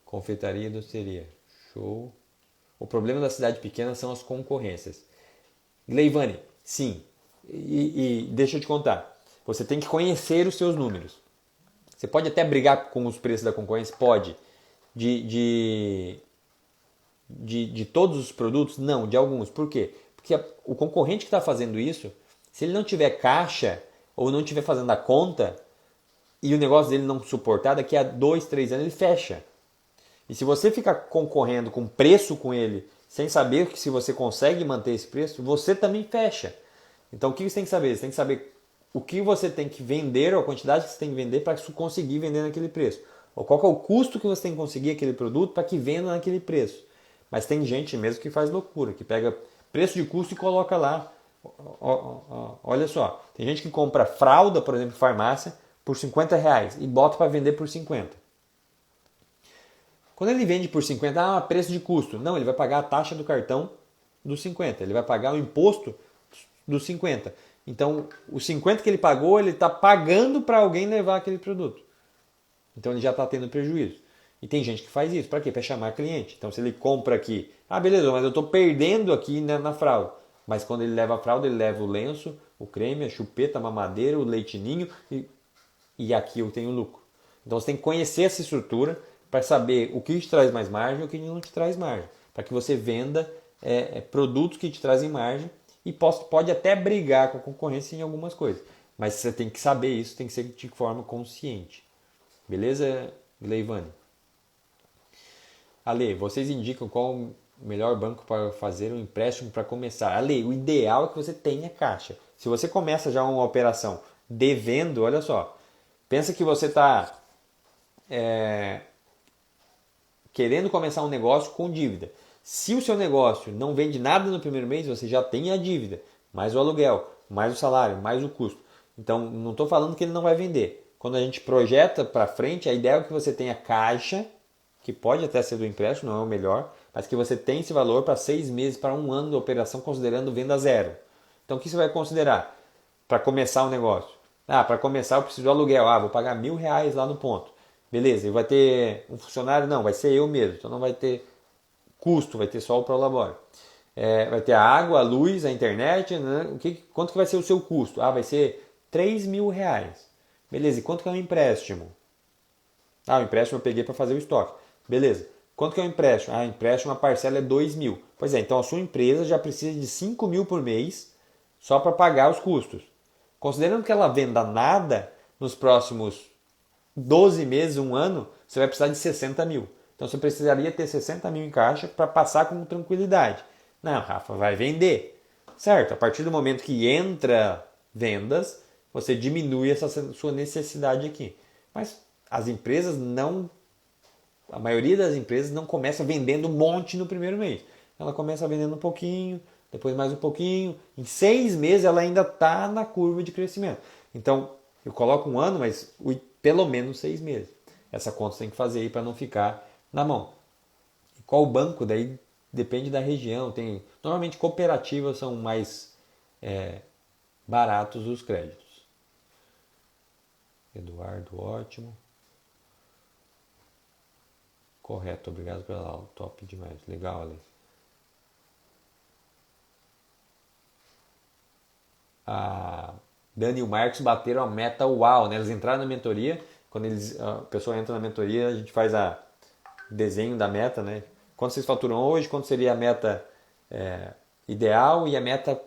Confeitaria e doceria. Show. O problema da cidade pequena são as concorrências. Gleivane, sim. E deixa eu te contar. Você tem que conhecer os seus números. Você pode até brigar com os preços da concorrência? Pode. De todos os produtos? Não, de alguns. Por quê? Porque o concorrente que está fazendo isso, se ele não tiver caixa ou não estiver fazendo a conta e o negócio dele não suportar, daqui a 2, 3 anos ele fecha. E se você ficar concorrendo com preço com ele, sem saber se você consegue manter esse preço, você também fecha. Então o que você tem que saber? Você tem que saber o que você tem que vender, ou a quantidade que você tem que vender para conseguir vender naquele preço. Ou qual é o custo que você tem que conseguir aquele produto para que venda naquele preço. Mas tem gente mesmo que faz loucura, que pega preço de custo e coloca lá. Olha só, tem gente que compra fralda, por exemplo, em farmácia, por R$ 50 e bota para vender por 50. Quando ele vende por 50, preço de custo. Não, ele vai pagar a taxa do cartão dos 50. Ele vai pagar o imposto dos 50. Então, os 50 que ele pagou, ele está pagando para alguém levar aquele produto. Então, ele já está tendo prejuízo. E tem gente que faz isso. Para quê? Para chamar cliente. Então, se ele compra aqui, beleza, mas eu estou perdendo aqui na fralda. Mas quando ele leva a fralda, ele leva o lenço, o creme, a chupeta, a mamadeira, o leitinho e aqui eu tenho lucro. Então, você tem que conhecer essa estrutura para saber o que te traz mais margem e o que não te traz margem. Para que você venda produtos que te trazem margem e pode até brigar com a concorrência em algumas coisas. Mas você tem que saber isso, tem que ser de forma consciente. Beleza, Leivane? Ale, vocês indicam qual o melhor banco para fazer um empréstimo para começar? Ale, o ideal é que você tenha caixa. Se você começa já uma operação devendo, olha só, pensa que você está querendo começar um negócio com dívida. Se o seu negócio não vende nada no primeiro mês, você já tem a dívida, mais o aluguel, mais o salário, mais o custo. Então, não estou falando que ele não vai vender. Quando a gente projeta para frente, a ideia é que você tenha caixa que pode até ser do empréstimo, não é o melhor, mas que você tem esse valor para 6 meses, para um ano de operação, considerando venda zero. Então, o que você vai considerar para começar o negócio? Para começar eu preciso do aluguel. Vou pagar R$ 1.000 lá no ponto. Beleza, e vai ter um funcionário? Não, vai ser eu mesmo. Então não vai ter custo, vai ter só o Prolabore. Vai ter a água, a luz, a internet, né? Quanto que vai ser o seu custo? Vai ser R$ 3.000. Beleza, e quanto que é um empréstimo? O empréstimo eu peguei para fazer o estoque. Beleza, quanto que é o empréstimo? O empréstimo, a parcela é 2.000. Pois é, então a sua empresa já precisa de 5.000 por mês só para pagar os custos. Considerando que ela venda nada nos próximos 12 meses, um ano, você vai precisar de 60.000. Então você precisaria ter 60.000 em caixa para passar com tranquilidade. Não, Rafa, vai vender. Certo, a partir do momento que entra vendas, você diminui essa sua necessidade aqui. Mas as empresas não, a maioria das empresas não começa vendendo um monte no primeiro mês. Ela começa vendendo um pouquinho, depois mais um pouquinho. Em 6 meses ela ainda está na curva de crescimento. Então eu coloco um ano, mas pelo menos 6 meses. Essa conta você tem que fazer aí para não ficar na mão. E qual banco? Daí depende da região. Normalmente cooperativas são mais baratos os créditos. Eduardo, ótimo. Correto, obrigado pela aula. Top demais. Legal, Ale. A Dani e o Marcos bateram a meta uau, né? Eles entraram na mentoria. Quando a pessoa entra na mentoria, a gente faz o desenho da meta, né? Quanto vocês faturam hoje, quanto seria a meta ideal e a meta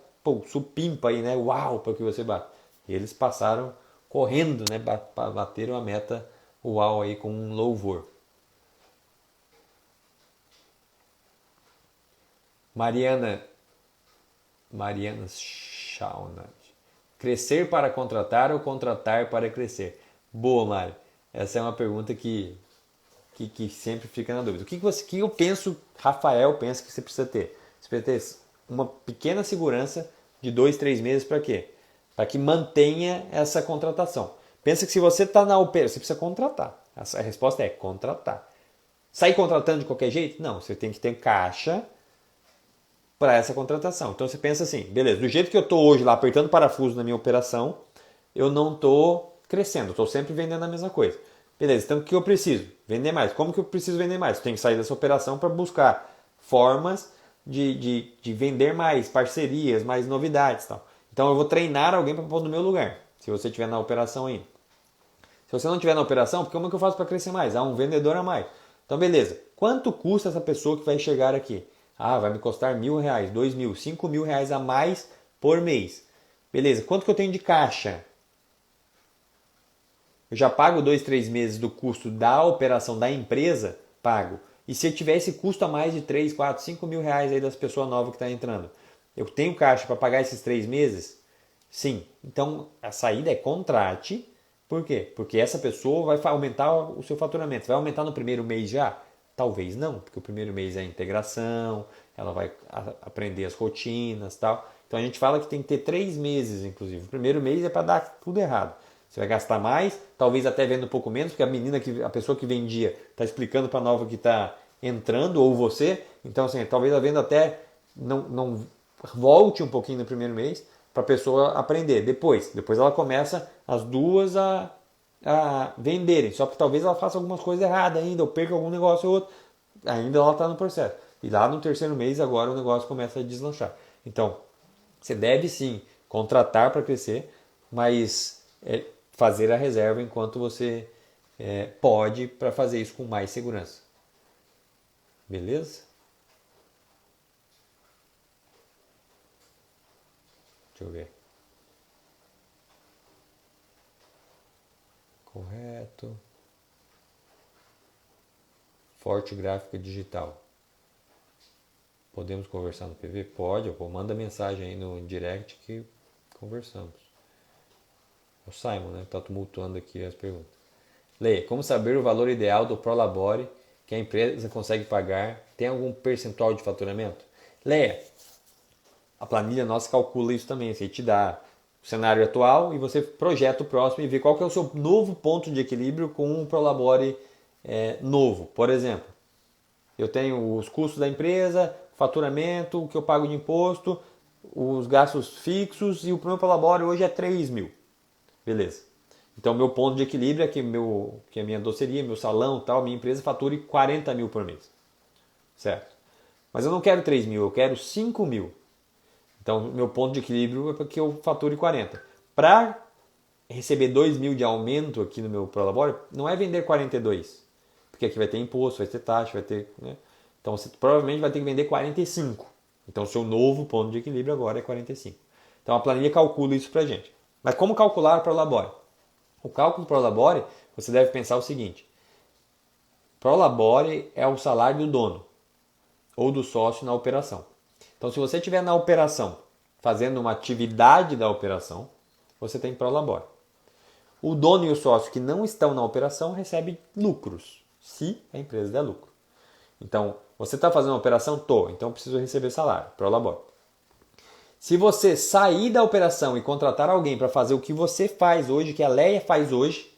supimpa aí, né? Uau, para que você bate. E eles passaram correndo, né? Bateram a meta uau aí com um louvor. Mariana Shauna. Crescer para contratar ou contratar para crescer? Boa, Mari. Essa é uma pergunta que sempre fica na dúvida. O que eu penso, Rafael pensa que você precisa ter? Você precisa ter uma pequena segurança de 2, 3 meses para quê? Para que mantenha essa contratação. Pensa que se você está na operação, você precisa contratar. A resposta é contratar. Sair contratando de qualquer jeito? Não, você tem que ter caixa para essa contratação. Então você pensa assim, beleza, do jeito que eu estou hoje lá apertando parafuso na minha operação, eu não estou crescendo, estou sempre vendendo a mesma coisa. Beleza, então o que eu preciso? Vender mais. Como que eu preciso vender mais? Eu tenho que sair dessa operação para buscar formas de vender mais, parcerias, mais novidades. Tal. Então eu vou treinar alguém para pôr no meu lugar, se você estiver na operação ainda. Se você não estiver na operação, como é que eu faço para crescer mais? Um vendedor a mais. Então beleza, quanto custa essa pessoa que vai chegar aqui? Vai me custar R$ 1.000, R$ 2.000, R$ 5.000 a mais por mês. Beleza, quanto que eu tenho de caixa? Eu já pago 2, 3 meses do custo da operação da empresa? Pago. E se eu tiver esse custo a mais de 3, 4, R$ 5.000 aí das pessoas novas que estão entrando? Eu tenho caixa para pagar esses 3 meses? Sim. Então a saída é contrate. Por quê? Porque essa pessoa vai aumentar o seu faturamento. Vai aumentar no primeiro mês já? Talvez não, porque o primeiro mês é a integração, ela vai aprender as rotinas e tal. Então a gente fala que tem que ter 3 meses, inclusive. O primeiro mês é para dar tudo errado. Você vai gastar mais, talvez até vendo um pouco menos, porque a pessoa que vendia está explicando para a nova que está entrando, ou você. Então, assim, talvez a venda até não volte um pouquinho no primeiro mês para a pessoa aprender. Depois ela começa as duas a venderem. Só que talvez ela faça algumas coisas erradas ainda, ou perca algum negócio ou outro. Ainda ela está no processo. E lá no terceiro mês, agora o negócio começa a deslanchar. Então, você deve sim contratar para crescer, mas fazer a reserva enquanto você pode para fazer isso com mais segurança. Beleza? Deixa eu ver. Correto. Forte gráfica digital. Podemos conversar no PV? Pode, manda mensagem aí no direct que conversamos. O Simon, né? Tá tumultuando aqui as perguntas. Leia, como saber o valor ideal do Prolabore que a empresa consegue pagar? Tem algum percentual de faturamento? Leia, a planilha nossa calcula isso também. Você te dá o cenário atual e você projeta o próximo e vê qual que é o seu novo ponto de equilíbrio com o Prolabore novo. Por exemplo, eu tenho os custos da empresa, faturamento, o que eu pago de imposto, os gastos fixos e o meu prolabore hoje é 3 mil. Beleza. Então, meu ponto de equilíbrio é que a minha doceria, meu salão, tal, minha empresa fature 40 mil por mês. Certo? Mas eu não quero 3 mil, eu quero 5 mil. Então, meu ponto de equilíbrio é para que eu fature 40. Para receber 2 mil de aumento aqui no meu prolabore, não é vender 42. Porque aqui vai ter imposto, vai ter taxa, vai ter... Né? Então, você provavelmente vai ter que vender 45. Então, o seu novo ponto de equilíbrio agora é 45. Então, a planilha calcula isso para a gente. Mas como calcular o prolabore? O cálculo prolabore, você deve pensar o seguinte. Prolabore é o salário do dono ou do sócio na operação. Então, se você estiver na operação, fazendo uma atividade da operação, você tem prolabore. O dono e o sócio que não estão na operação recebem lucros, se a empresa der lucro. Então, você está fazendo uma operação? Tô, então eu preciso receber salário, prolabore. Se você sair da operação e contratar alguém para fazer o que você faz hoje, que a Leia faz hoje,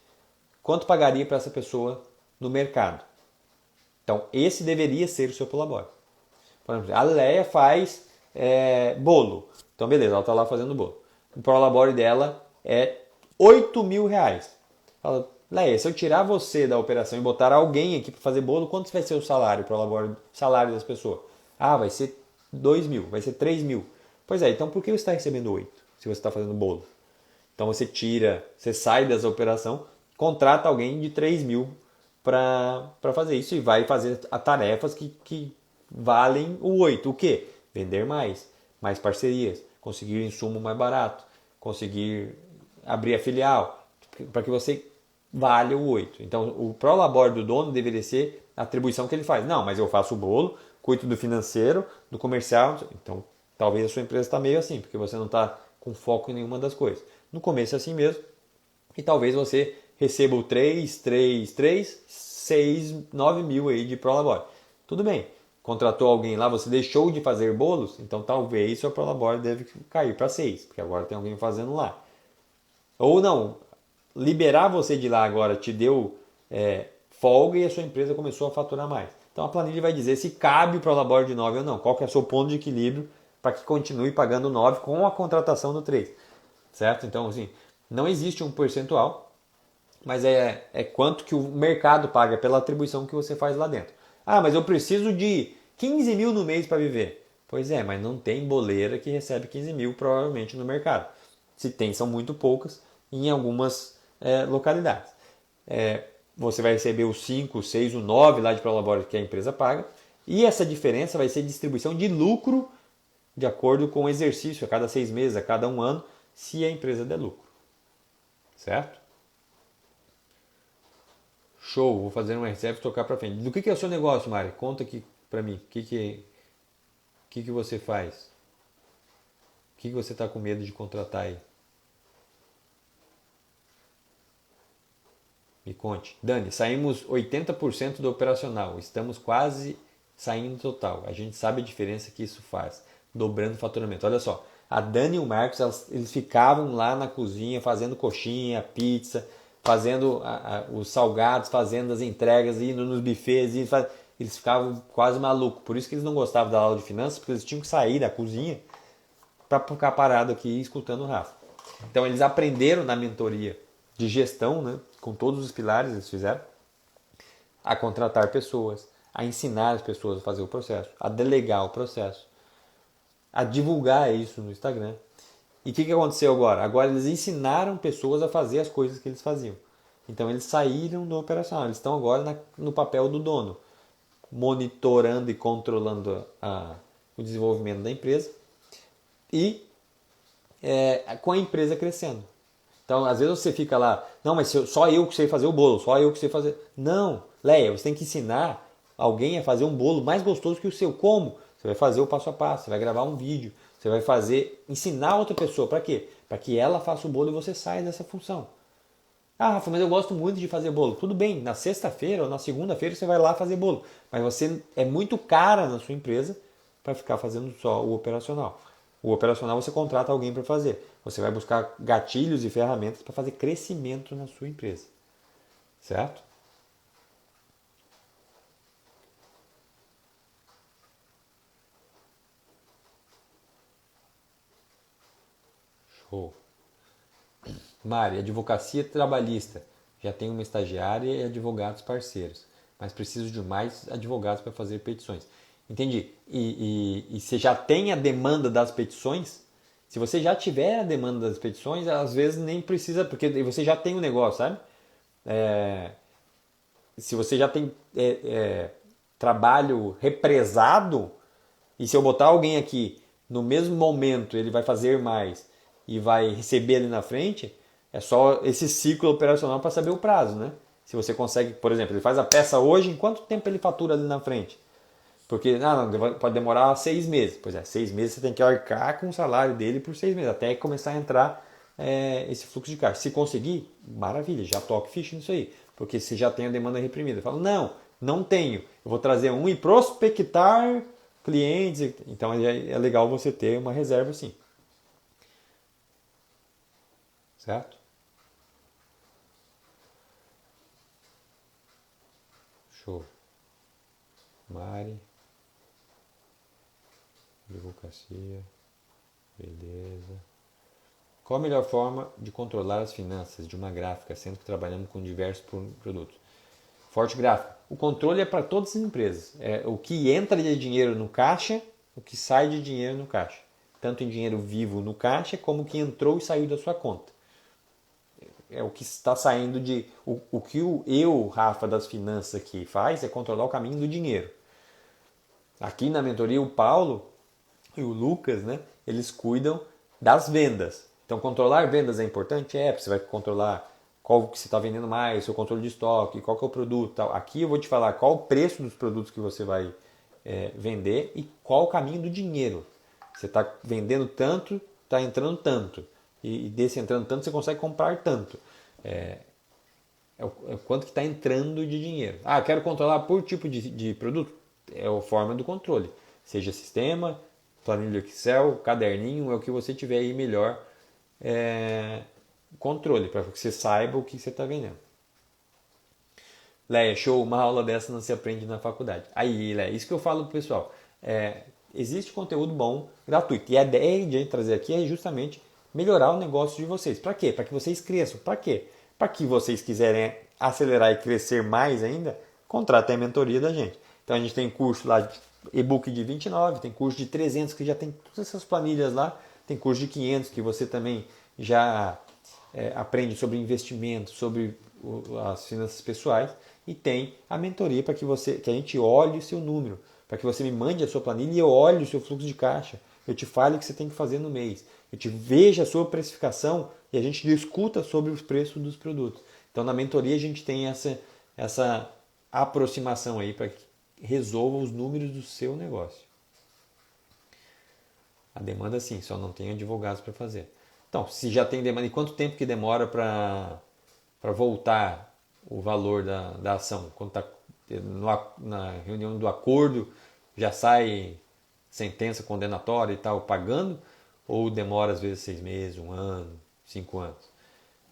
quanto pagaria para essa pessoa no mercado? Então, esse deveria ser o seu prolabore. Por exemplo, a Leia faz bolo. Então, beleza, ela está lá fazendo bolo. O prolabore dela é 8 mil reais. Fala, Leia, se eu tirar você da operação e botar alguém aqui para fazer bolo, quanto vai ser o salário, salário das pessoas? Ah, vai ser 2 mil, vai ser 3 mil. Pois é, então por que você está recebendo 8 se você está fazendo bolo? Então você você sai dessa operação, contrata alguém de 3 mil para fazer isso e vai fazer tarefas que valem o 8. O quê? Vender mais parcerias, conseguir insumo mais barato, conseguir abrir a filial, para que você valha o 8. Então, o prolabore do dono deveria ser a atribuição que ele faz. Não, mas eu faço o bolo, cuido do financeiro, do comercial. Então, talvez a sua empresa está meio assim, porque você não está com foco em nenhuma das coisas. No começo é assim mesmo. E talvez você receba o 3, 3, 3, 6, 9 mil aí de prolabore. Tudo bem. Contratou alguém lá, você deixou de fazer bolos, então talvez seu prolabore deve cair para 6, porque agora tem alguém fazendo lá. Ou não, liberar você de lá agora te deu folga e a sua empresa começou a faturar mais. Então a planilha vai dizer se cabe o prolabore de 9 ou não, qual que é o seu ponto de equilíbrio para que continue pagando 9 com a contratação do 3. Certo? Então, assim, não existe um percentual, mas é quanto que o mercado paga pela atribuição que você faz lá dentro. Ah, mas eu preciso de 15 mil no mês para viver. Pois é, mas não tem boleira que recebe 15 mil provavelmente no mercado. Se tem, são muito poucas em algumas localidades. Você vai receber o 5, o 6, o 9 lá de prolabore que a empresa paga. E essa diferença vai ser distribuição de lucro de acordo com o exercício, a cada 6 meses, a cada 1 ano, se a empresa der lucro. Certo? Show, vou fazer uma reserva e tocar para frente. Do que é o seu negócio, Mari? Conta aqui para mim. O que você faz? O que você está com medo de contratar aí? Me conte. Dani, saímos 80% do operacional. Estamos quase saindo total. A gente sabe a diferença que isso faz, dobrando o faturamento. Olha só, a Dani e o Marcos, eles ficavam lá na cozinha fazendo coxinha, pizza, fazendo os salgados, fazendo as entregas, indo nos buffets. Eles ficavam quase malucos. Por isso que eles não gostavam da aula de finanças, porque eles tinham que sair da cozinha para ficar parado aqui escutando o Rafa. Então eles aprenderam na mentoria de gestão, né, com todos os pilares eles fizeram, a contratar pessoas, a ensinar as pessoas a fazer o processo, a delegar o processo, a divulgar isso no Instagram. E o que aconteceu agora? Agora eles ensinaram pessoas a fazer as coisas que eles faziam. Então eles saíram do operacional, eles estão agora no papel do dono, monitorando e controlando o desenvolvimento da empresa e com a empresa crescendo. Então, às vezes você fica lá, não, mas só eu que sei fazer o bolo, só eu que sei fazer. Não, Leia, você tem que ensinar alguém a fazer um bolo mais gostoso que o seu. Como? Você vai fazer o passo a passo, você vai gravar um vídeo, você vai ensinar outra pessoa. Para quê? Para que ela faça o bolo e você saia dessa função. Ah, Rafa, mas eu gosto muito de fazer bolo. Tudo bem, na sexta-feira ou na segunda-feira você vai lá fazer bolo. Mas você é muito cara na sua empresa para ficar fazendo só o operacional. O operacional você contrata alguém para fazer. Você vai buscar gatilhos e ferramentas para fazer crescimento na sua empresa. Certo? Show. Mari, advocacia trabalhista. Já tenho uma estagiária e advogados parceiros, mas preciso de mais advogados para fazer petições. Entendi. E você já tem a demanda das petições? Se você já tiver a demanda das petições, às vezes nem precisa, porque você já tem um negócio, sabe? É, se você já tem trabalho represado, e se eu botar alguém aqui no mesmo momento, ele vai fazer mais e vai receber ali na frente, é só esse ciclo operacional para saber o prazo, né? Se você consegue, por exemplo, ele faz a peça hoje, em quanto tempo ele fatura ali na frente? Porque pode demorar 6 meses. Pois é, 6 meses você tem que arcar com o salário dele por 6 meses, até começar a entrar esse fluxo de caixa. Se conseguir, maravilha, já toque ficha nisso aí. Porque você já tem a demanda reprimida. Fala, não tenho. Eu vou trazer um e prospectar clientes. Então é legal você ter uma reserva assim. Certo? Show. Mari. Advocacia. Beleza. Qual a melhor forma de controlar as finanças de uma gráfica, sendo que trabalhamos com diversos produtos? Forte gráfica. O controle é para todas as empresas. É o que entra de dinheiro no caixa, o que sai de dinheiro no caixa. Tanto em dinheiro vivo no caixa, como o que entrou e saiu da sua conta. É o que está saindo de... O que Rafa, das finanças aqui faz é controlar o caminho do dinheiro. Aqui na mentoria, o Paulo e o Lucas, né, eles cuidam das vendas. Então, controlar vendas é importante? Porque você vai controlar qual que você está vendendo mais, seu controle de estoque, qual que é o produto. Tal. Aqui eu vou te falar qual o preço dos produtos que você vai vender e qual o caminho do dinheiro. Você está vendendo tanto, está entrando tanto. E desse entrando tanto, você consegue comprar tanto. É o quanto que está entrando de dinheiro. Quero controlar por tipo de produto? É a forma do controle. Seja sistema, planilha Excel, caderninho, é o que você tiver aí melhor controle, para que você saiba o que você está vendendo. Leia, show, uma aula dessa não se aprende na faculdade. Aí, Leia, isso que eu falo pro pessoal. Existe conteúdo bom, gratuito. E a ideia de trazer aqui é justamente melhorar o negócio de vocês. Para quê? Para que vocês cresçam. Para quê? Para que vocês quiserem acelerar e crescer mais ainda, contratem a mentoria da gente. Então a gente tem curso lá, e-book de 29, tem curso de 300 que já tem todas essas planilhas lá, tem curso de 500 que você também já aprende sobre investimento, sobre as finanças pessoais, e tem a mentoria para que a gente olhe o seu número, para que você me mande a sua planilha e eu olhe o seu fluxo de caixa, eu te fale o que você tem que fazer no mês, eu te veja a sua precificação e a gente discuta sobre os preços dos produtos. Então na mentoria a gente tem essa aproximação aí para que resolva os números do seu negócio. A demanda sim, só não tem advogados para fazer. Então, se já tem demanda, e quanto tempo que demora para voltar o valor da ação? Quando está na reunião do acordo, já sai sentença condenatória e tal, pagando? Ou demora às vezes 6 meses, 1 ano, 5 anos?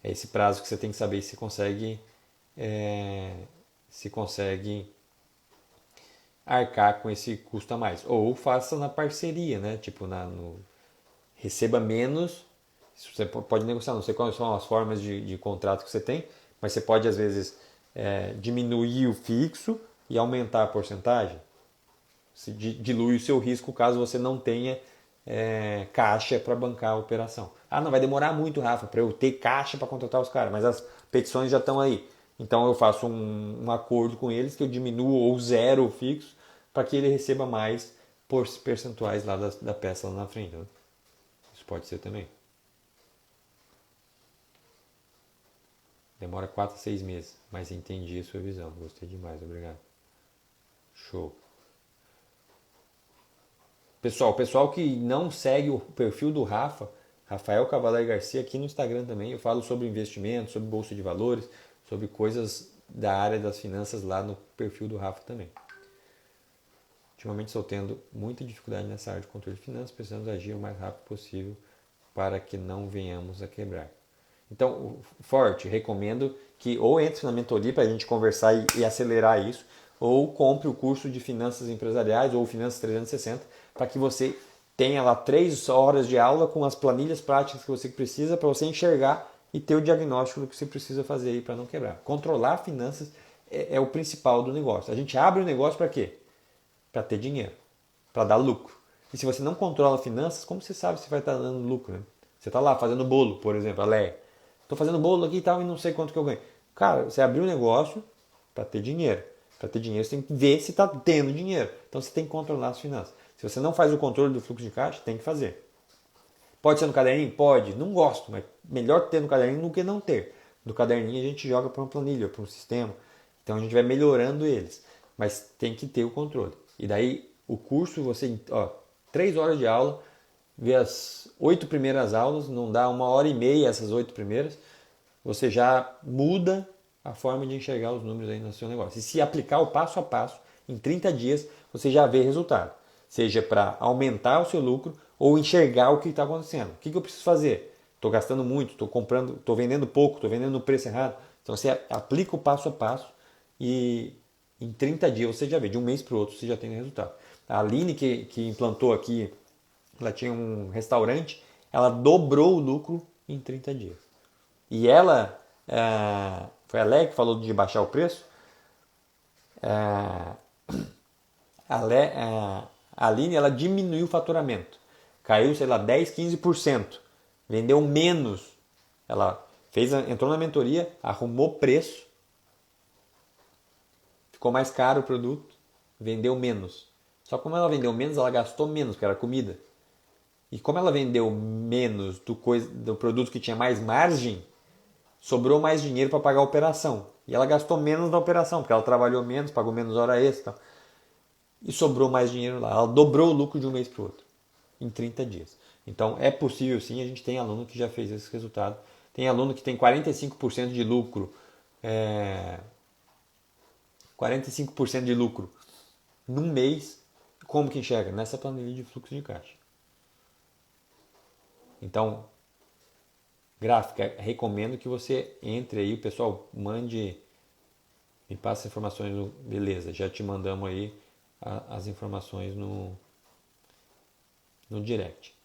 É esse prazo que você tem que saber se consegue arcar com esse custo a mais. Ou faça na parceria, né? Tipo, receba menos. Você pode negociar, não sei quais são as formas de contrato que você tem, mas você pode, às vezes, diminuir o fixo e aumentar a porcentagem. Se dilui o seu risco caso você não tenha caixa para bancar a operação. Não, vai demorar muito, Rafa, para eu ter caixa para contratar os caras, mas as petições já estão aí. Então eu faço um acordo com eles que eu diminuo ou zero o fixo para que ele receba mais percentuais lá da peça lá na frente. Né? Isso pode ser também. Demora 4 a 6 meses, mas entendi a sua visão. Gostei demais, obrigado. Show. Pessoal que não segue o perfil do Rafa, Rafael Cavaleiro Garcia, aqui no Instagram também, eu falo sobre investimento, sobre bolsa de valores, sobre coisas da área das finanças lá no perfil do Rafa também. Ultimamente estou tendo muita dificuldade nessa área de controle de finanças, precisamos agir o mais rápido possível para que não venhamos a quebrar. Então, forte, recomendo que ou entre na mentoria para a gente conversar e acelerar isso, ou compre o curso de finanças empresariais ou finanças 360 para que você tenha lá 3 horas de aula com as planilhas práticas que você precisa para você enxergar e ter o diagnóstico do que você precisa fazer aí para não quebrar. Controlar finanças é o principal do negócio. A gente abre o negócio para quê? Para ter dinheiro, para dar lucro. E se você não controla finanças, como você sabe se vai estar dando lucro? Né? Você está lá fazendo bolo, por exemplo, a Leia. Estou fazendo bolo aqui e tal e não sei quanto que eu ganho. Cara, você abriu um negócio para ter dinheiro. Para ter dinheiro, você tem que ver se está tendo dinheiro. Então você tem que controlar as finanças. Se você não faz o controle do fluxo de caixa, tem que fazer. Pode ser no caderninho? Pode. Não gosto, mas melhor ter no caderninho do que não ter. Do caderninho a gente joga para uma planilha, para um sistema. Então a gente vai melhorando eles. Mas tem que ter o controle. E daí o curso, você, 3 horas de aula, vê as 8 primeiras aulas, não dá 1 hora e meia essas 8 primeiras, você já muda a forma de enxergar os números aí no seu negócio. E se aplicar o passo a passo, em 30 dias, você já vê resultado. Seja para aumentar o seu lucro ou enxergar o que está acontecendo. O que eu preciso fazer? Estou gastando muito, estou comprando, estou vendendo pouco, estou vendendo no preço errado. Então você aplica o passo a passo e em 30 dias você já vê, de um mês para o outro você já tem resultado. A Aline que implantou aqui, ela tinha um restaurante, ela dobrou o lucro em 30 dias. E ela, foi a Leia que falou de baixar o preço, a Aline ela diminuiu o faturamento, caiu, sei lá, 10, 15%, vendeu menos, ela entrou na mentoria, arrumou preço, ficou mais caro o produto, vendeu menos. Só que como ela vendeu menos, ela gastou menos, porque era comida. E como ela vendeu menos do produto que tinha mais margem, sobrou mais dinheiro para pagar a operação. E ela gastou menos na operação, porque ela trabalhou menos, pagou menos hora extra. E sobrou mais dinheiro lá. Ela dobrou o lucro de um mês para o outro, em 30 dias. Então é possível sim, a gente tem aluno que já fez esse resultado. Tem aluno que tem 45% de lucro. 45% de lucro num mês. Como que enxerga? Nessa planilha de fluxo de caixa. Então, gráfica, recomendo que você entre aí, o pessoal mande, me passe informações, beleza, já te mandamos aí as informações no direct.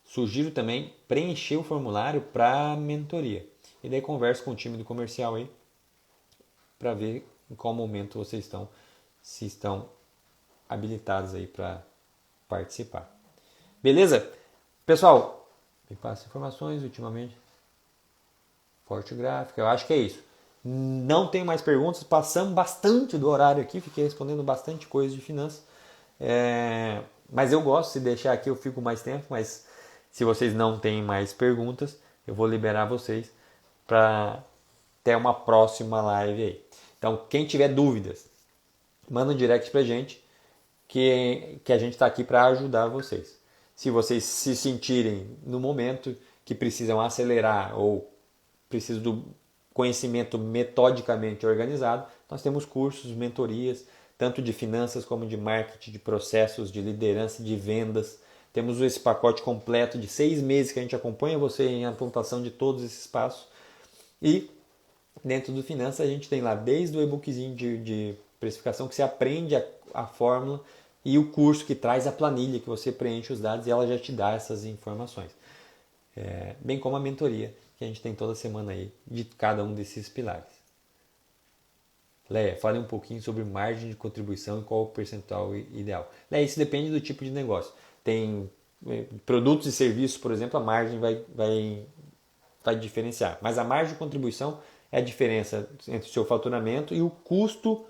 Sugiro também preencher o formulário para mentoria. E daí converso com o time do comercial aí para ver em qual momento vocês estão, se estão habilitados aí para participar. Beleza? Pessoal, me passa informações ultimamente. Forte gráfica, eu acho que é isso. Não tenho mais perguntas, passamos bastante do horário aqui, fiquei respondendo bastante coisa de finanças. Mas eu gosto, se deixar aqui eu fico mais tempo, mas se vocês não têm mais perguntas, eu vou liberar vocês para ter uma próxima live aí. Então, quem tiver dúvidas, manda um direct pra gente, que a gente está aqui para ajudar vocês. Se vocês se sentirem no momento que precisam acelerar ou precisam do conhecimento metodicamente organizado, nós temos cursos, mentorias, tanto de finanças como de marketing, de processos, de liderança, de vendas. Temos esse pacote completo de 6 meses que a gente acompanha você em implantação de todos esses passos. E dentro do Finanças a gente tem lá desde o e-bookzinho de precificação que você aprende a fórmula e o curso que traz a planilha que você preenche os dados e ela já te dá essas informações. Bem como a mentoria que a gente tem toda semana aí de cada um desses pilares. Leia, fale um pouquinho sobre margem de contribuição e qual o percentual ideal. Leia, isso depende do tipo de negócio. Tem produtos e serviços, por exemplo, a margem vai diferenciar. Mas a margem de contribuição é a diferença entre o seu faturamento e o custo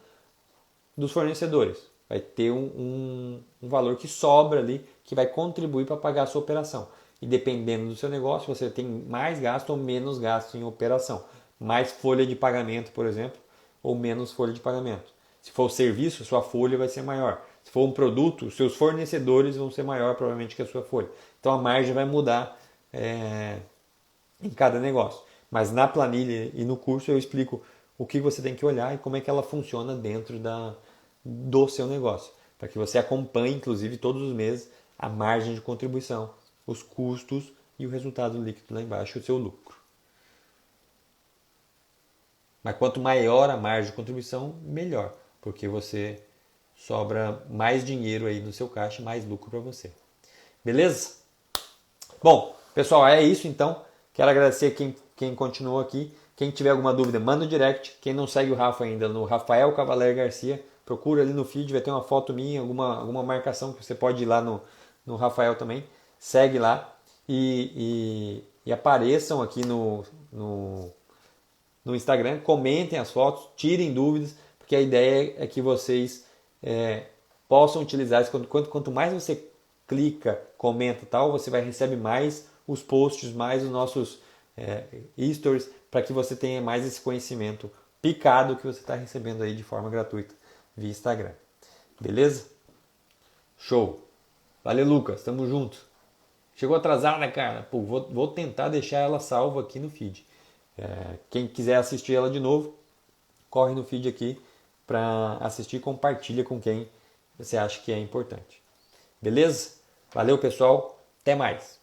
dos fornecedores. Vai ter um valor que sobra ali, que vai contribuir para pagar a sua operação. E dependendo do seu negócio, você tem mais gasto ou menos gasto em operação. Mais folha de pagamento, por exemplo, ou menos folha de pagamento. Se for serviço, sua folha vai ser maior. Se for um produto, seus fornecedores vão ser maior provavelmente que a sua folha. Então a margem vai mudar em cada negócio. Mas na planilha e no curso eu explico o que você tem que olhar e como é que ela funciona dentro do seu negócio. Para que você acompanhe, inclusive, todos os meses a margem de contribuição, os custos e o resultado líquido lá embaixo, o seu lucro. Mas quanto maior a margem de contribuição, melhor, porque você sobra mais dinheiro aí no seu caixa, mais lucro para você. Beleza? Bom, pessoal, é isso então. Quero agradecer quem continuou aqui. Quem tiver alguma dúvida, manda no direct. Quem não segue o Rafa ainda, no Rafael Cavaleiro Garcia, procura ali no feed, vai ter uma foto minha, alguma marcação que você pode ir lá no Rafael também. Segue lá e apareçam aqui no Instagram, comentem as fotos, tirem dúvidas, porque a ideia é que vocês possam utilizar isso. Quanto mais você clica, comenta e tal, você vai receber mais os posts, mais os nossos stories, para que você tenha mais esse conhecimento picado que você está recebendo aí de forma gratuita via Instagram. Beleza? Show! Valeu, Lucas. Tamo junto. Chegou atrasada, cara. Pô, vou tentar deixar ela salva aqui no feed. Quem quiser assistir ela de novo, corre no feed aqui para assistir e compartilha com quem você acha que é importante. Beleza? Valeu, pessoal. Até mais.